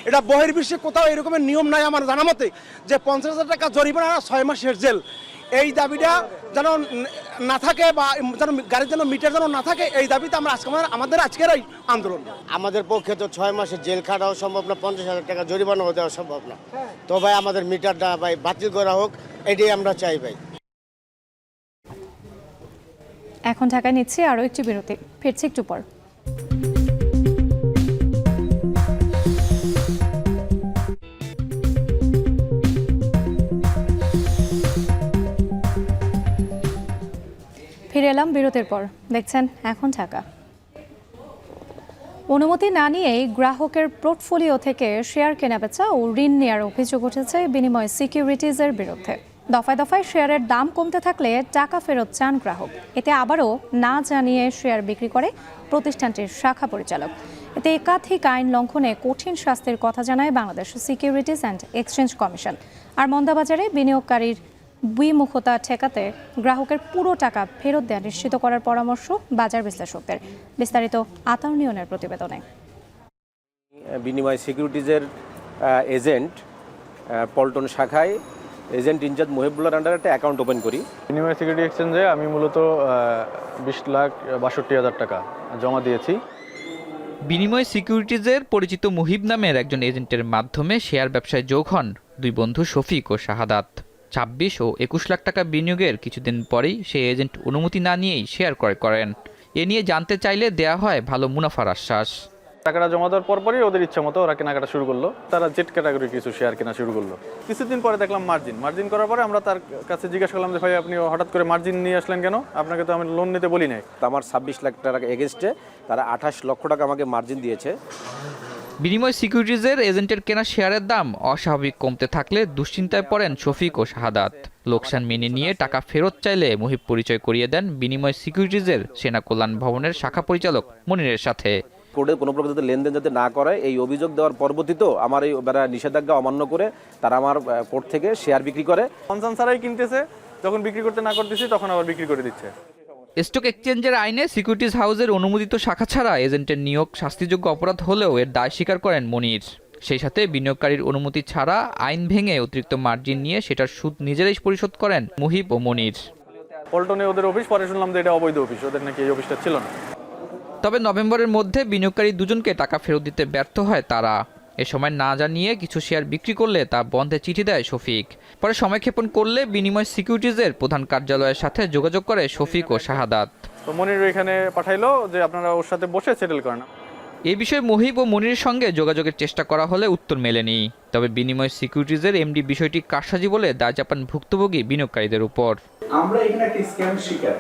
এটা বহির্বিশ্বে কোথাও এরকমের নিয়ম নাই আমার জানা মতে, যে 50,000 টাকা জরিমানা 6 মাসের জেল। এই দাবিটা যেন না থাকে বা যেন গাড়ির যেন মিটার যেন না থাকে, এই দাবিতে আমরা আমাদের আজকের এই আন্দোলন। আমাদের পক্ষে তো 6 মাসের জেল খাটাও সম্ভব না, 50,000 টাকা জরিমানাও দেওয়া সম্ভব না। তো ভাই আমাদের মিটারটা ভাই বাতিল করা হোক, এটাই আমরা চাই ভাই। এখন ঢাকায় নিচ্ছি আরও একটি বিরতি, ফিরছি একটু পর। ফিরে এলাম বিরতির পর, দেখছেন এখন ঢাকা। অনুমতি না নিয়েই গ্রাহকের পোর্টফোলিও থেকে শেয়ার কেনাবেচা ও ঋণ নেওয়ার অভিযোগ উঠেছে বিনিময় সিকিউরিটিজের বিরুদ্ধে। দফায় দফায় শেয়ারের দাম কমতে থাকলে টাকা ফেরত চান গ্রাহক। এতে আবারও না জানিয়ে শেয়ার বিক্রি করে প্রতিষ্ঠানটির শাখা পরিচালক। এতে একাধিক আইন লঙ্ঘনে কঠিন শাস্তির কথা জানায় Bangladesh Securities and Exchange Commission. আর মন্দাবাজারে বিনিয়োগকারীর বিমুখতা ঠেকাতে গ্রাহকের পুরো টাকা ফেরত দেওয়া নিশ্চিত করার পরামর্শ বাজার বিশ্লেষকদের। বিস্তারিত আতাউর নিয়নের প্রতিবেদনে। বিনিময় সিকিউরিটিজের এজেন্ট পল্টন শাখায় এজেন্ট ইনচার্জ মহিবুল্লাহর আন্ডারে একটা অ্যাকাউন্ট ওপেন করি। বিনিময় সিকিউরিটি এক্সচেঞ্জে আমি মূলত 20,62,000 টাকা জমা দিয়েছি। বিনিময় সিকিউরিটিজের পরিচিত মুহিব নামের একজন এজেন্টের মাধ্যমে শেয়ার ব্যবসায় যোগ হন দুই বন্ধু শফিক ও শাহাদাত। 26 ও 21 লাখ টাকা বিনিয়োগের কিছুদিন পরেই সেই এজেন্ট অনুমতি না নিয়েই শেয়ার ক্রয় করেন। এ নিয়ে জানতে চাইলে দেয়া হয় ভালো মুনাফার আশ্বাস। টাকাটা জমা দেওয়ার পরপরই ওদের ইচ্ছা মতো ওরা কেনাকাটা শুরু করলো। তারা জেড ক্যাটাগরি কিছু শেয়ার কেনা শুরু করলো। কিছুদিন পরে দেখলাম মার্জিন করার পরে আমরা তার কাছে জিজ্ঞাসা করলাম যে ভাই আপনি হঠাৎ করে মার্জিন নিয়ে আসলেন কেন? আপনাকে তো আমি লোন নিতে বলি নাই। আমার 26 লাখ টাকা এগেনস্টে তারা 28 লক্ষ টাকা আমাকে মার্জিন দিয়েছে। বিনিময় সিকিউরিটিজের এজেন্টের কেনা শেয়ারের দাম অস্বাভাবিক কমতে থাকলে দুশ্চিন্তায় পড়েন শফিক ও শাহাদাত। লোকসান মেনে নিয়ে টাকা ফেরত চাইলে মুহিব পরিচয় করিয়ে দেন বিনিময় সিকিউরিটিজের সেনা কল্যাণ ভবনের শাখা পরিচালক মনিরের সাথে। কোর্টে কোনো প্রকার যাতে লেনদেন যাতে না করে এই অভিযোগ দেওয়ার পরবর্তীতেও আমার এই নিষেধাজ্ঞা অমান্য করে তারা আমার কোর্ট থেকে শেয়ার বিক্রি করে। কনসার্ন ছাড়াই কিনতেছে, যখন বিক্রি করতে না করতেছি তখন আবার বিক্রি করে দিচ্ছে। স্টক এক্সচেঞ্জের আইনে সিকিউরিটিজ হাউসের অনুমোদিত শাখা ছাড়া এজেন্টের নিয়োগ শাস্তিযোগ্য অপরাধ হলেও এর দায় স্বীকার করেন মনির। সেই সাথে বিনিয়োগকারীর অনুমতি ছাড়া আইন ভেঙে অতিরিক্ত মার্জিন নিয়ে সেটার সুদ নিজেরাই পরিশোধ করেন মুহিব ও মনির। পল্টনে ওদের অফিস, পরে শুনলাম যে এটা অবৈধ অফিস, ওদের নাকি এই অফিসটা ছিল না। তবে নভেম্বরের মধ্যে বিনিয়োগকারী দুজনকে টাকা ফেরত দিতে ব্যর্থ হয় তারা। এ সময় না জানিয়ে কিছু শেয়ার বিক্রি করলে তা বন্ধে চিঠি দেয় শফিক। পরে সময়ক্ষেপণ করলে বিনিময় সিকিউরিটিজের প্রধান কার্যালয়ের সাথে যোগাযোগ করে শফিক ও শাহাদাত। তো মনির এখানে পাঠাইলো যে আপনারা ওর সাথে বসে সেটেল করেন। এই বিষয়ে মুহিব ও মনিরের সঙ্গে যোগাযোগের চেষ্টা করা হলে উত্তর মেলেনি। তবে বিনিময় সিকিউরিটিজের এমডি বিষয়টি কারসাজি বলে দায় চাপান ভুক্তভোগী বিনিয়োগকারীদের উপর। আমরা এখানে একটা স্ক্যাম শিকার।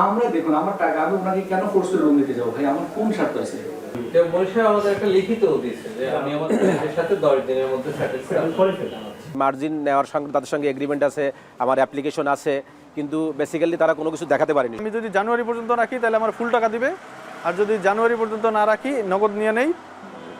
আমরা দেখুন আমার টাকা আমি ওনাকে কেন ফোর্স করে লোন দিতে যাবো ভাই, আমার কোন স্বার্থ আছে? আমাদের একটা লিখিত দিয়েছে যে আমি আমার সাথে 10 দিনের মধ্যে স্যাটিসফাই করে ফেললাম। মার্জিন নেওয়ার সঙ্গে তাদের সঙ্গে এগ্রিমেন্ট আছে, আমার অ্যাপ্লিকেশন আছে, কিন্তু বেসিক্যালি তারা কোনো কিছু দেখাতে পারেনি। আমি যদি জানুয়ারি পর্যন্ত রাখি তাহলে আমার ফুল টাকা দিবে, আর যদি জানুয়ারি পর্যন্ত না রাখি নগদ নিয়ে নেই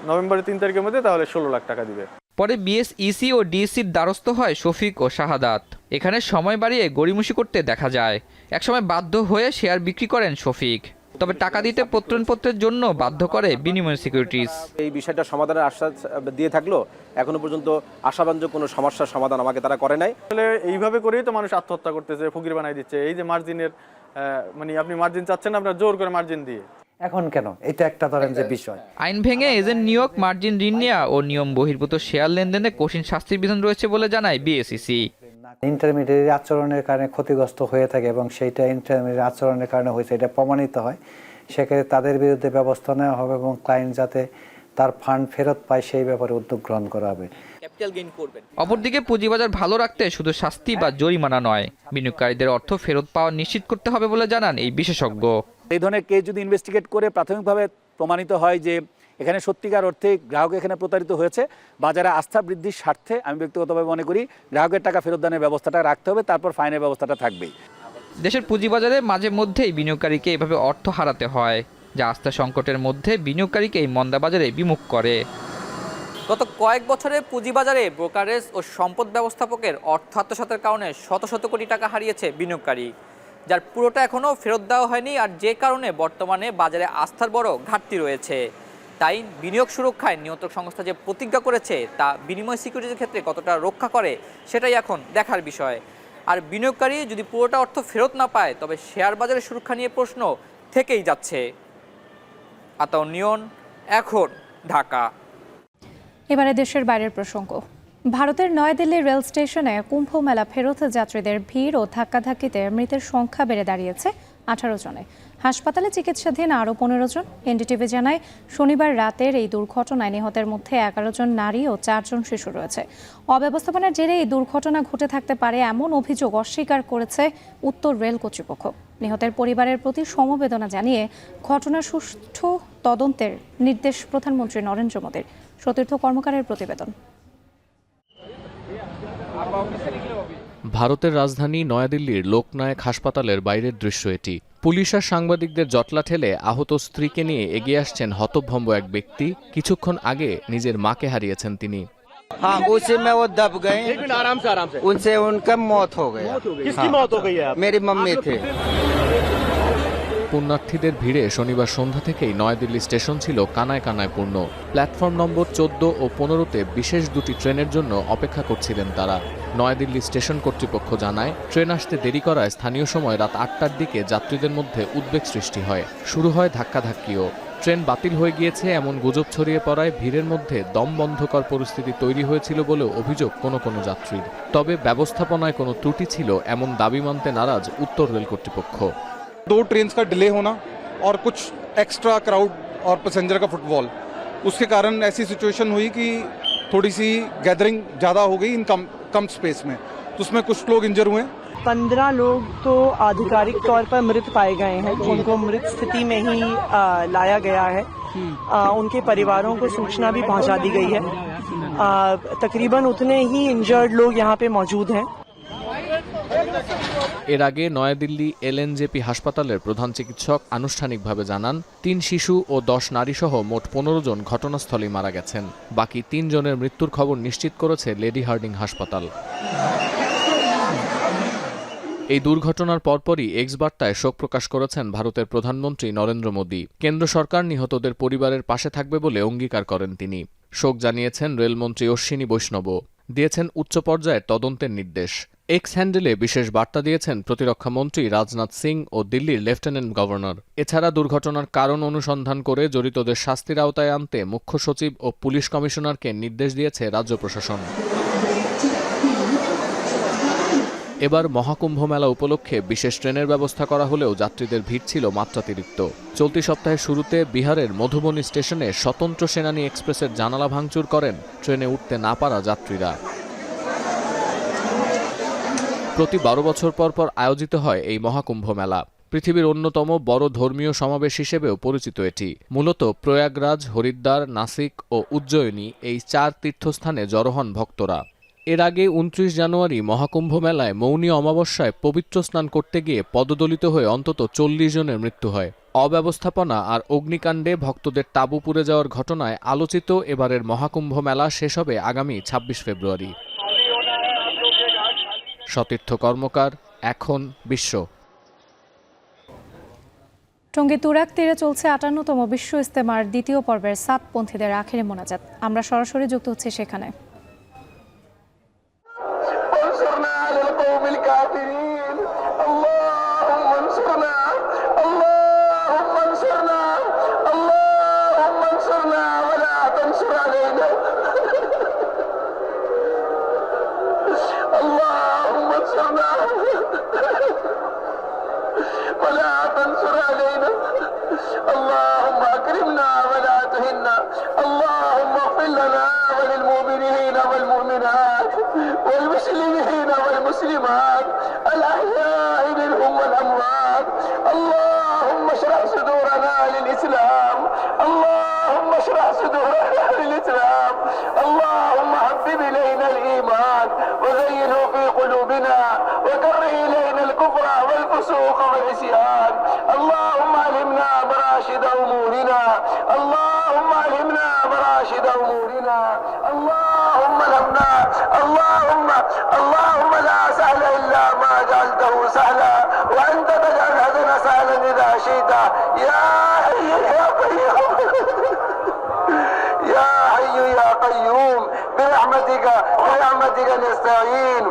নভেম্বরের 3 তারিখের মধ্যে তাহলে 16 লাখ টাকা দিবে। পরে বিএসইসি ও ডিএসসির দ্বারস্থ হয় শফিক ও শাহাদাত। এখানে সময় বাড়িয়ে গড়িমসি করতে দেখা যায়। একসময় বাধ্য হয়ে শেয়ার বিক্রি করেন শফিক। তবে টাকা দিতে প্রত্যয়নপত্রের জন্য বাধ্য করে বিনিময় সিকিউরিটিজ। এই বিষয়টা সমাধানের আশ্বাস দিয়ে থাকলো এখনো পর্যন্ত আশাবাঞ্জক কোনো সমস্যার সমাধান আমাকে তারা করে নাই। আসলে এইভাবে করেই তো মানুষ আত্মহত্যা করতেছে, ফকির বানাই দিচ্ছে। এই যে মার্জিনের মানে আপনি মার্জিন চাচ্ছেন, আপনার জোর করে মার্জিন দিয়ে। এখন কেন এটা একটা ধরেন যে বিষয়। আইন ভেঙে এজেন্ট নিয়োগ, মার্জিন ঋণ নেওয়া ও নিয়ম বহির্ভূত শেয়ার লেনদেনে কঠিন শাস্তির বিধান রয়েছে বলে জানায় বিএসইসি। ইন্টারমিডিয়েট আচরণের কারণে ক্ষতিগ্রস্ত হয়ে থাকে এবং সেইটা ইন্টারমিডিয়েট আচরণের কারণে হয়েছে এটা প্রমাণিত হয়, সেক্ষেত্রে তাদের বিরুদ্ধে ব্যবস্থা নেওয়া হবে এবং ক্লায়েন্ট যাতে তার ফান্ড ফেরত পায় সেই ব্যাপারে উদ্যোগ গ্রহণ করা হবে। অপরদিকে পুঁজিবাজার ভালো রাখতে শুধু শাস্তি বা জরিমানা নয়, বিনিয়োগকারীদের অর্থ ফেরত পাওয়া নিশ্চিত করতে হবে বলে জানান এই বিশেষজ্ঞ। এই ধরনের কেস যদি ইনভেস্টিগেট করে প্রাথমিকভাবে প্রমাণিত হয় যে এখানে সত্যিকার অর্থে গ্রাহক এখানে প্রতারিত হয়েছে, বাজারে আস্থা বৃদ্ধির স্বার্থে আমি ব্যক্তিগতভাবে মনে করি গ্রাহকের টাকা ফেরত দানের ব্যবস্থাটা রাখতে হবে, তারপর ফাইনের ব্যবস্থাটা থাকবেই। দেশের পুঁজিবাজারে মাঝে মধ্যেই বিনিয়োগকারীকে এভাবে অর্থ হারাতে হয়, যা আস্থা সংকটের মধ্যে বিনিয়োগকারীকে এই মন্দা বাজারে বিমুখ করে। গত কয়েক বছরে পুঁজিবাজারে ব্রোকারেজ ও সম্পদ ব্যবস্থাপকের অর্থ আত্মসাতের কারণে শত শত কোটি টাকা হারিয়েছে বিনিয়োগকারী, যার পুরোটা এখনও ফেরত দেওয়া হয়নি, আর যে কারণে বর্তমানে বাজারে আস্থার বড় ঘাটতি রয়েছে। তাই বিনিয়োগ সুরক্ষায় নিয়ন্ত্রক সংস্থা যে প্রতিজ্ঞা করেছে তা বিনিময় সিকিউরিটির ক্ষেত্রে কতটা রক্ষা করে সেটাই এখন দেখার বিষয়। আর বিনিয়োগকারী যদি পুরোটা অর্থ ফেরত না পায় তবে শেয়ার বাজারের সুরক্ষা নিয়ে প্রশ্ন থেকেই যাচ্ছে। আতাউর নিয়ন, এখন, ঢাকা। এবারে দেশের বাইরের প্রসঙ্গ। ভারতের নয়াদিল্লি রেল স্টেশনে কুম্ভ মেলা ফেরত যাত্রীদের ভিড় ও ধাক্কাধাক্কিতে মৃতের সংখ্যা বেড়ে দাঁড়িয়েছে 18 জনে। হাসপাতালে চিকিৎসাধীন আরও 15 জন। এনডিটিভি জানায়, শনিবার রাতের এই দুর্ঘটনায় নিহতের মধ্যে 11 জন নারী ও 4 জন শিশু রয়েছে। অব্যবস্থাপনার জেরে এই দুর্ঘটনা ঘটে থাকতে পারে এমন অভিযোগ অস্বীকার করেছে উত্তর রেল কর্তৃপক্ষ। নিহতের পরিবারের প্রতি সমবেদনা জানিয়ে ঘটনার সুষ্ঠু তদন্তের নির্দেশ প্রধানমন্ত্রী নরেন্দ্র মোদীর। সতীর্থ কর্মকারের প্রতিবেদন। ভারতের রাজধানী নয়াদিল্লির লোকনায়ক হাসপাতালের বাইরের দৃশ্য এটি। পুলিশ আর সাংবাদিকদের জটলা ঠেলে আহত স্ত্রীকে নিয়ে এগিয়ে আসছেন হতভম্ব এক ব্যক্তি। কিছুক্ষণ আগে নিজের মাকে হারিয়েছেন তিনি। हाँ, उसी में वो दब गए। आराम से उनसे उनका मौत हो गया। किसकी मौत हो गई है? मेरी मम्मी थे। পুণ্যার্থীদের ভিড়ে শনিবার সন্ধ্যা থেকেই নয়াদিল্লি স্টেশন ছিল কানায় কানায় পূর্ণ। প্ল্যাটফর্ম নম্বর 14 ও 15-তে বিশেষ দুটি ট্রেনের জন্য অপেক্ষা করছিলেন তারা। নয়াদিল্লি স্টেশন কর্তৃপক্ষ জানায়, ট্রেন আসতে দেরি করায় স্থানীয় সময় রাত 8টার দিকে যাত্রীদের মধ্যে উদ্বেগ সৃষ্টি হয়। শুরু হয় ধাক্কাধাক্কিও। ট্রেন বাতিল হয়ে গিয়েছে এমন গুজব ছড়িয়ে পড়ায় ভিড়ের মধ্যে দমবন্ধকর পরিস্থিতি তৈরি হয়েছিল বলেও অভিযোগ কোনো কোনো যাত্রীর। তবে ব্যবস্থাপনায় কোনো ত্রুটি ছিল এমন দাবি মানতে নারাজ উত্তর রেল কর্তৃপক্ষ। 2 ट्रेन का डिले होना और कुछ एक्स्ट्रा क्राउड और पैसेंजर का फुटबॉल, उसके कारण ऐसी सिचुएशन हुई कि थोड़ी सी गैदरिंग ज़्यादा हो गई इन कम स्पेस में, तो उसमें कुछ लोग इंजर हुए। 15 लोग तो आधिकारिक तौर पर मृत पाए गए हैं, उनको मृत स्थिति में ही लाया गया है। उनके परिवारों को सूचना भी पहुंचा दी गई है। तकरीबन उतने ही इंजर्ड लोग यहाँ पे मौजूद हैं। এর আগে নয়াদিল্লি এলএনজেপি হাসপাতালের প্রধান চিকিৎসক আনুষ্ঠানিকভাবে জানান, 3 শিশু ও 10 নারীসহ মোট 15 জন ঘটনাস্থলেই মারা গেছেন। বাকি 3 জনের মৃত্যুর খবর নিশ্চিত করেছে লেডি হার্ডিং হাসপাতাল। এই দুর্ঘটনার পরপরই এক্স বার্তায় শোক প্রকাশ করেছেন ভারতের প্রধানমন্ত্রী নরেন্দ্র মোদী। কেন্দ্র সরকার নিহতদের পরিবারের পাশে থাকবে বলে অঙ্গীকার করেন তিনি। শোক জানিয়েছেন রেলমন্ত্রী অশ্বিনী বৈষ্ণব। দিয়েছেন উচ্চ পর্যায়ের তদন্তের নির্দেশ। এক্স হ্যান্ডেলে বিশেষ বার্তা দিয়েছেন প্রতিরক্ষা মন্ত্রী রাজনাথ সিং ও দিল্লির লেফটেন্যান্ট গভর্নর। এছাড়া দুর্ঘটনার কারণ অনুসন্ধান করে জড়িতদের শাস্তির আওতায় আনতে মুখ্য সচিব ও পুলিশ কমিশনারকে নির্দেশ দিয়েছে রাজ্য প্রশাসন। এবার মহাকুম্ভ মেলা উপলক্ষে বিশেষ ট্রেনের ব্যবস্থা করা হলেও যাত্রীদের ভিড় ছিল মাত্রাতিরিক্ত। চলতি সপ্তাহের শুরুতে বিহারের মধুবনী স্টেশনে স্বতন্ত্র সেনানী এক্সপ্রেসের জানালা ভাঙচুর করেন ট্রেনে উঠতে না পারা যাত্রীরা। প্রতি 12 বছর পর পর আয়োজিত হয় এই মহাকুম্ভ মেলা। পৃথিবীর অন্যতম বড় ধর্মীয় সমাবেশ হিসেবেও পরিচিত এটি। মূলত প্রয়াগরাজ, হরিদ্বার, নাসিক ও উজ্জয়িনী এই 4 তীর্থস্থানে জড়ো হন ভক্তরা। এর আগে 29 জানুয়ারি মহাকুম্ভ মেলায় মৌনী অমাবস্যায় পবিত্র স্নান করতে গিয়ে পদদলিত হয়ে অন্তত 40 জনের মৃত্যু হয়। অব্যবস্থাপনা আর অগ্নিকাণ্ডে ভক্তদের তাঁবু পুড়ে যাওয়ার ঘটনায় আলোচিত এবারের মহাকুম্ভ মেলা শেষ হবে আগামী 26 ফেব্রুয়ারি। সতীর্থ কর্মকার, এখন, বিশ্ব। টঙ্গী তুরাগ তীরে চলছে 58তম বিশ্ব ইজতেমার দ্বিতীয় পর্বের সাতপন্থীদের আখেরি মোনাজাত। আমরা সরাসরি যুক্ত হচ্ছি সেখানে। ولا تنصر علينا اللهم أكرمنا ولا تهنا اللهم اغفر لنا وللمؤمنين والمؤمنات والمسلمين والمسلمات الأحياء منهم والأموات اللهم اشرح صدورنا للإسلام اللهم اشرح صدورنا للإسلام اللهم حبب إلينا الإيمان وزينه في قلوبنا وكره إلينا الكفر والفسوق والعصيان اللهم علمنا مراشد أمورنا اللهم علمنا مراشد أمورنا اللهم لا سهل إلا ما جعلته سهلا وأنت تجعل الحزن سهلا إذا شئت يا حي يا قيوم يا حي يا قيوم برحمتك نستعين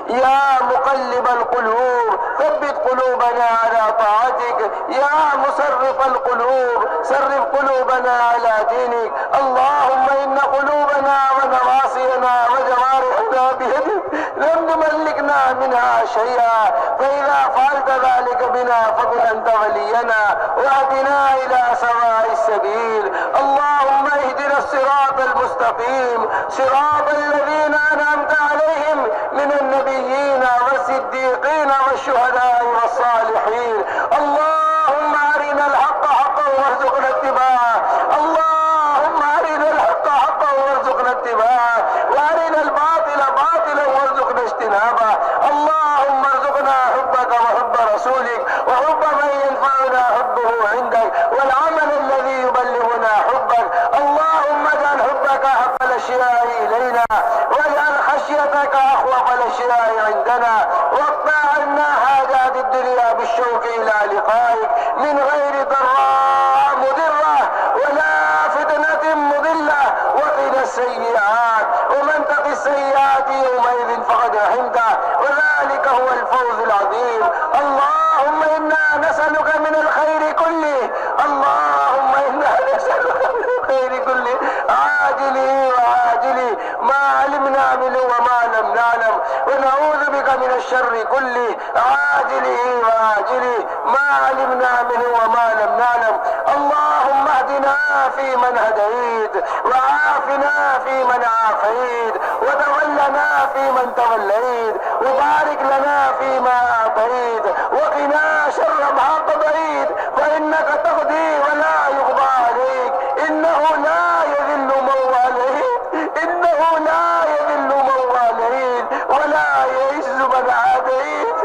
يا مقلب القلوب ثبت قلوبنا على طاعتك يا مصرف القلوب صرف قلوبنا على دينك اللهم إن قلوبنا ونواصينا وجوارحنا بيدك لم نملكنا منها شيئا فإذا فعلت ذلك بنا فقل أنت ولينا واهدنا إلى سواء السبيل اللهم اهدنا الصراط المستقيم صراط الذين أنعمت عليهم من النبيين والصديقين والشهداء والصالحين اللهم أرنا الحق حقا وارزقنا اتباعه اللهم أرنا الحق حقا وارزقنا اتباعه وأرنا الباطل باطلا وارزقنا اجتنابه اللهم ارزقنا حبك وحب رسولك وحب من ينفعنا حبه عندك والعمل الذي يبلغنا حبك اللهم اجعل حبك أحب الأشياء إلينا واجعل خشيتك أخوف الأشياء عندنا واقطع عنا حاجات الدنيا بالشوق إلى لقائك من غير ضراء مضرة ولا فتنة مضلة وقنا السيئات ومن تق السيئات يومئذ فقد رحمته وذلك هو الفوز العظيم اللهم إنا نسألك من الخير كله اللهم إنا نسألك من الخير كله عاجله وعاجله ما علمنا منه وما لم نعلم ونعوذ بك من الشر كله عاجله وعاجله ما علمنا منه وما لم نعلم اللهم اهدنا فيمن هديت وعافنا فيمن عافيت وتولنا فيمن توليت وبارك لنا فيما أعطيت وقنا شر ما قضيت فإنك تقضي ولا يقضى عليك إنه لا يذل من واليت إنه لا يذل من واليت ولا يعز من عاديت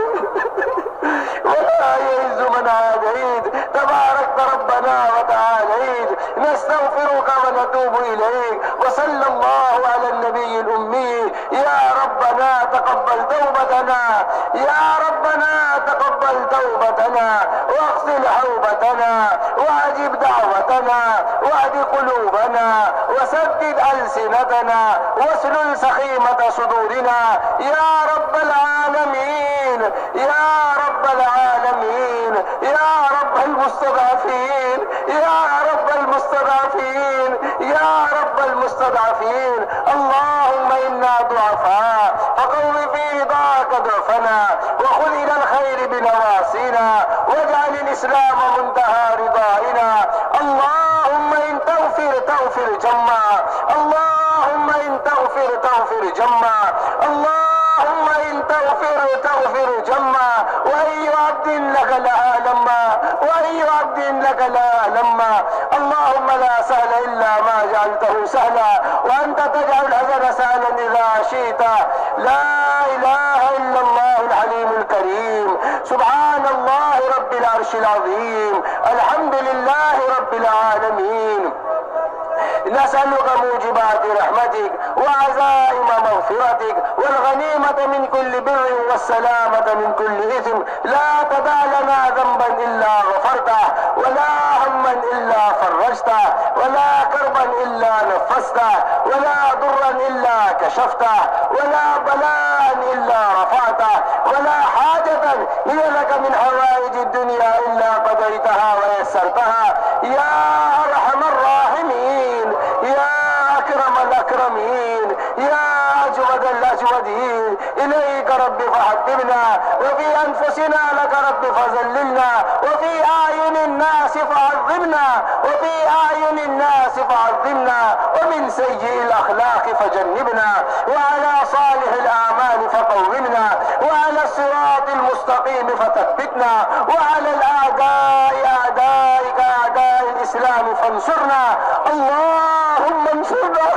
ولا يعز من عاديت تباركت ربنا وتعاليت نستغفرك ونتوب إليك وصلى الله على النبي الأمي يا ربنا تقبل توبتنا يا ربنا تقبل توبتنا واغسل حوبتنا واجب دعوتنا واهد قلوبنا وسدد ألسنتنا واسلل سخيمة صدورنا يا رب العالمين يا رب العالمين يا رب المستضعفين يا رب المستضعفين يا رب المستضعفين اللهم إنا ضعفاء فقو في ضاعك ضعفنا وخذ إلى الخير بنواصينا واجعل الإسلام منتهى رضائنا اللهم إن تغفر جما اللهم إن تغفر جما اللهم إن تغفر جما وأي عبد لك لا لما وأي عبد لك لا لما اللهم لا سهل إلا ما جعلته سهلا وأنت تجعل الحزن سهلا إذا شئت لا إله إلا الله الحليم الكريم سبحان الله رب العرش العظيم الحمد لله رب العالمين نسألك موجبات رحمتك وعزائم مغفرتك والغنيمة من كل بر والسلامة من كل إثم لا تدع لنا ذنبا إلا غفرته ولا هما إلا فرجته ولا كربا إلا نفسته ولا ضرا إلا كشفته ولا بلاء إلا رفعته ولا حاجة هي لك من حوائج الدنيا إلا قضيتها ويسرتها يا أرحم الراحمين يا أكرم الأكرمين يا أجود الأجودين إليك رب فحببنا وفي أنفسنا لك رب فذللنا وفي أعين الناس فعظمنا وفي أعين الناس فعظمنا ومن سيء الأخلاق فجنبنا وعلى صالح الأعمال فقومنا وعلى الصراط المستقيم فتثبتنا وعلى الأعداء أعدائك أعداء الإسلام فانصرنا اللهم انصرنا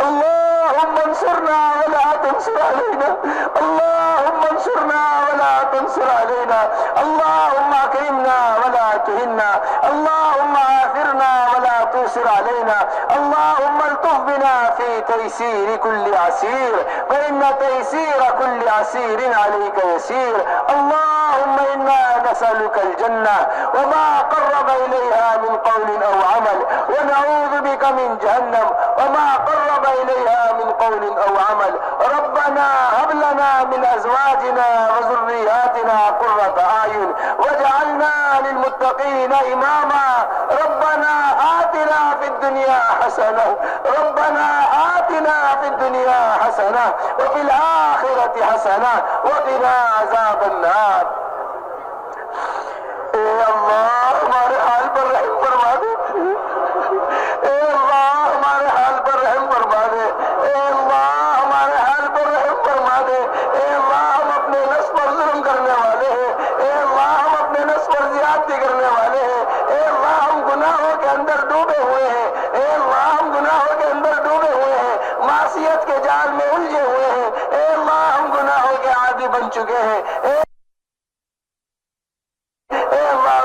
اللهم انصرنا ولا تنصر علينا اللهم انصرنا ولا تنصر علينا اللهم اكرمنا ولا تهنا اللهم آثرنا ولا تؤثر علينا اللهم الطف بنا في تيسير كل عسير فإن تيسير كل عسير عليك يسير الله اللهم إنا نسألك الجنة وما قرب إليها من قول أو عمل ونعوذ بك من جهنم وما قرب إليها من قول أو عمل ربنا هب لنا من أزواجنا وذرياتنا قرة أعين واجعلنا للمتقين إماما ربنا آتنا في الدنيا حسنة ربنا آتنا في الدنيا حسنة وفي الآخرة حسنة وقنا عذاب النار. اے اللہ ہمارے حال پر رحم فرما دے, اے اللہ ہمارے حال پر رحم فرما دے, اے اللہ ہمارے حال پر رحم فرما دے, اے اللہ ہم اپنے نفس پر ظلم کرنے والے ہیں, اے اللہ ہم اپنے نفس پر زیادتی کرنے والے ہیں, اے اللہ ہم گناہوں کے اندر ڈوبے ہوئے ہیں, اے اللہ ہم گناہوں کے اندر ڈوبے ہوئے ہیں, معصیت کے جال میں الجھے ہوئے ہیں, اے اللہ ہم گناہوں کے عادی بن چکے ہیں,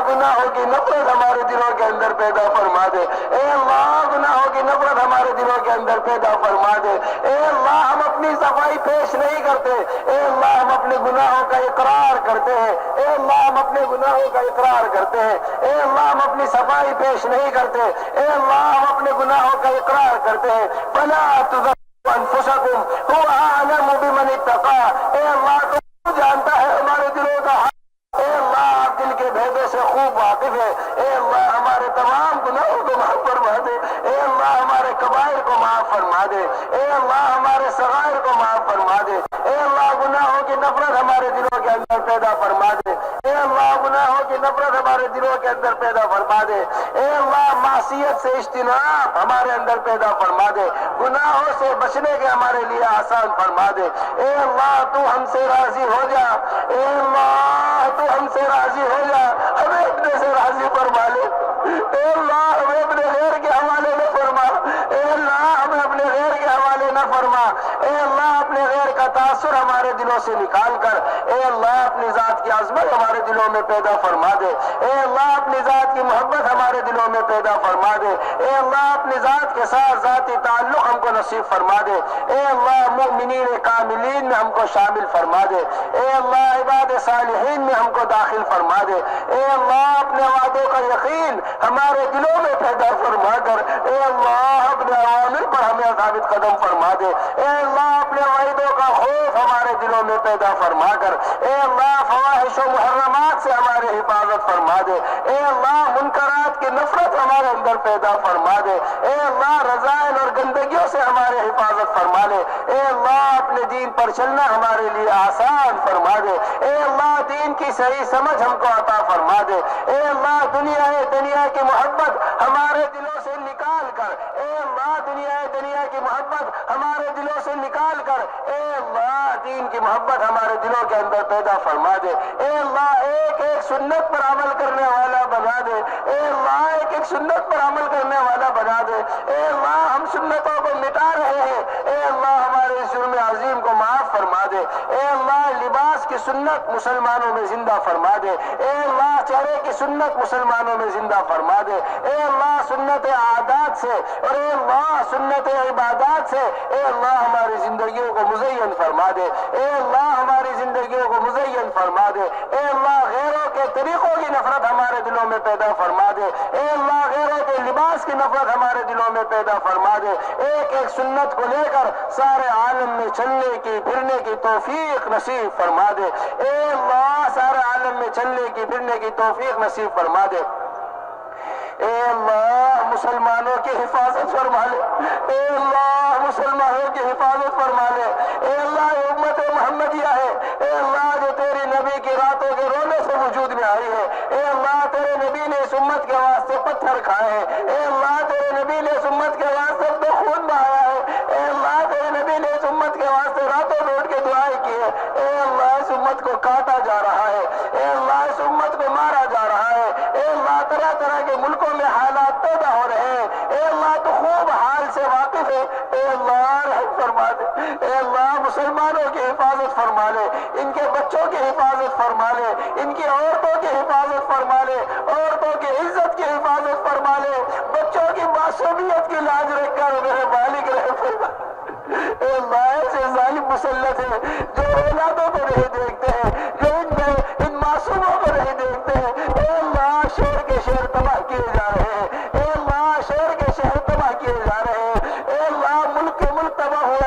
گناہوں کی نفرت ہمارے دلوں کے اندر پیدا فرما دے, اے اللہ گناہوں کی نفرت ہمارے دلوں کے اندر پیدا فرما دے, اے اللہ ہم اپنی صفائی پیش نہیں کرتے, اے اللہ ہم اپنے گناہوں کا اقرار کرتے ہیں, اے اللہ ہم اپنے گناہوں کا اقرار کرتے ہیں, اے اللہ ہم اپنی صفائی پیش نہیں کرتے, اے اللہ ہم اپنے گناہوں کا اقرار کرتے ہیں. فلا تزکوا انفسکم هو اعلم بمن اتقى, اے اللہ تو جانتا ہے ہمارے دلوں کا حال, اے اللہ آپ دل کے بھیدوں سے خوب واقف ہے, اے اللہ ہمارے تمام گناہوں کو معاف فرما دے, اے اللہ ہمارے کبائر کو معاف فرما دے, اے اللہ ہمارے صغائر کو معاف فرما دے, اے اللہ گناہوں کی نفرت ہمارے دلوں کے اندر پیدا فرما دے, اے اللہ گناہوں کی نفرت ہمارے دلوں کے اندر پیدا فرما دے, اے اللہ معصیت سے اجتناب ہمارے اندر پیدا فرما دے, گناہوں سے بچنے کے ہمارے لیے آسان فرما دے, اے اللہ تو ہم سے راضی ہو جا, اے اللہ تو ہم سے راضی ہو جا, ہمیں اپنے سے راضی فرما لے, اے اللہ ہمیں اپنے غیر کے حوالے نہ فرما, اے اللہ ہمیں اپنے غیر کے حوالے نہ فرما, اے اللہ اپنے غیر کا تاثر ہمارے دلوں سے نکال کر اے اللہ اپنی ذات کی عظمت ہمارے دلوں میں پیدا فرما دے, اے اللہ اپنی ذات کی محبت ہمارے دلوں میں پیدا فرما دے, اے اللہ اپنی ذات کے ساتھ ذاتی تعلق ہم کو نصیب فرما دے, اے اللہ مؤمنین کاملین میں ہم کو شامل فرما دے, اے اللہ عباد صالحین میں ہم کو داخل فرما دے, اے اللہ اپنے وعدوں کا یقین ہمارے دلوں میں پیدا فرما کر اے اللہ اپنے عوامر پر ہمیں ثابت قدم فرما دے, اے اللہ اپنے وعدوں کا خوف ہمارے دلوں میں پیدا فرما کر اے اللہ فواحش و محرمات سے ہماری حفاظت فرما دے, اے اللہ منکرات کی نفرت ہمارے اندر پیدا فرما دے, اے اللہ رذائل اور گندگیوں سے ہماری حفاظت فرما دے, اے اللہ اپنے دین پر چلنا ہمارے لیے آسان فرما دے, اے اللہ دین کی صحیح سمجھ ہم کو عطا فرما دے, اے اللہ دنیا کی محبت ہمارے دلوں سے نکال کر اے اللہ دنیا کی محبت ہمارے دلوں سے نکال کر اے اللہ دین کی محبت ہمارے دلوں کے اندر پیدا فرما دے, اے اللہ ایک ایک سنت پر عمل کرنے والا بنا دے, اے اللہ ایک ایک سنت پر عمل کرنے والا بنا دے, اے اللہ ہم سنتوں کو مٹا رہے ہیں, اے اللہ ہمارے اس جرم عظیم کو معاف فرما دے, اے اللہ لباس کی سنت مسلمانوں میں زندہ فرما دے, اے اللہ چہرے کی سنت مسلمانوں میں زندہ فرما دے, اے اللہ سنت عادات سے اور اے اللہ سنت عبادات سے اے اللہ ہماری زندگیوں کو مزین فرما دے, اے اللہ ہماری زندگیوں کو مزین فرما دے, اے اللہ غیروں کے طریقوں کی نفرت ہمارے دلوں میں پیدا فرما دے, اے اللہ غیروں کے لباس کی نفرت ہمارے دلوں میں پیدا فرما دے, ایک ایک سنت کو لے کر سارے عالم میں چلنے کی پھرنے کی توفیق نصیب فرما دے, اے اللہ سارے عالم میں چلنے کی پھرنے کی توفیق نصیب فرما دے, اے اللہ مسلمانوں کی حفاظت فرما لے, اے اللہ مسلمانوں کی حفاظت فرما لے, اے اللہ امت محمدیہ ہے, اے اللہ جو تیری نبی کی راتوں کے رونے سے وجود میں آئی ہے, اے اللہ تیرے نبی نے اس امت کے واسطے پتھر کھائے ہیں, اے اللہ تیرے نبی نے اس امت کے واسطے تو خون بہایا ہے, اے اللہ تیرے نبی نے اس امت کے واسطے راتوں روٹ کے دعائیں کی ہے, اے اللہ اس امت کو کاٹا جا رہا ہے, اے اللہ اس امت کو مارا جا رہا ہے, اے اللہ طرح طرح کے ملکوں میں حالات پیدا ہو رہے ہیں, اے اللہ تو خوب حال سے واقف ہے, اے اللہ رحم فرما دے, اے اللہ مسلمانوں کی حفاظت فرما لے, ان کے بچوں کی حفاظت فرما لے, ان کی عورتوں کی حفاظت فرما لے, عورتوں کی عزت کی حفاظت فرما لے, بچوں کی معصومیت کی لاج رکھ کر میرے مالک رحم فرما, اے اللہ ایسے ظالم مسلط ہیں جو اولادوں کو نہیں دیکھتے ہیں, جو ان معصوم किए जा रहे हैं, ए अल्लाह शहर के शहर तबाह किए जा रहे हैं, ए अल्लाह मुल्क के मुल्क तबाह हो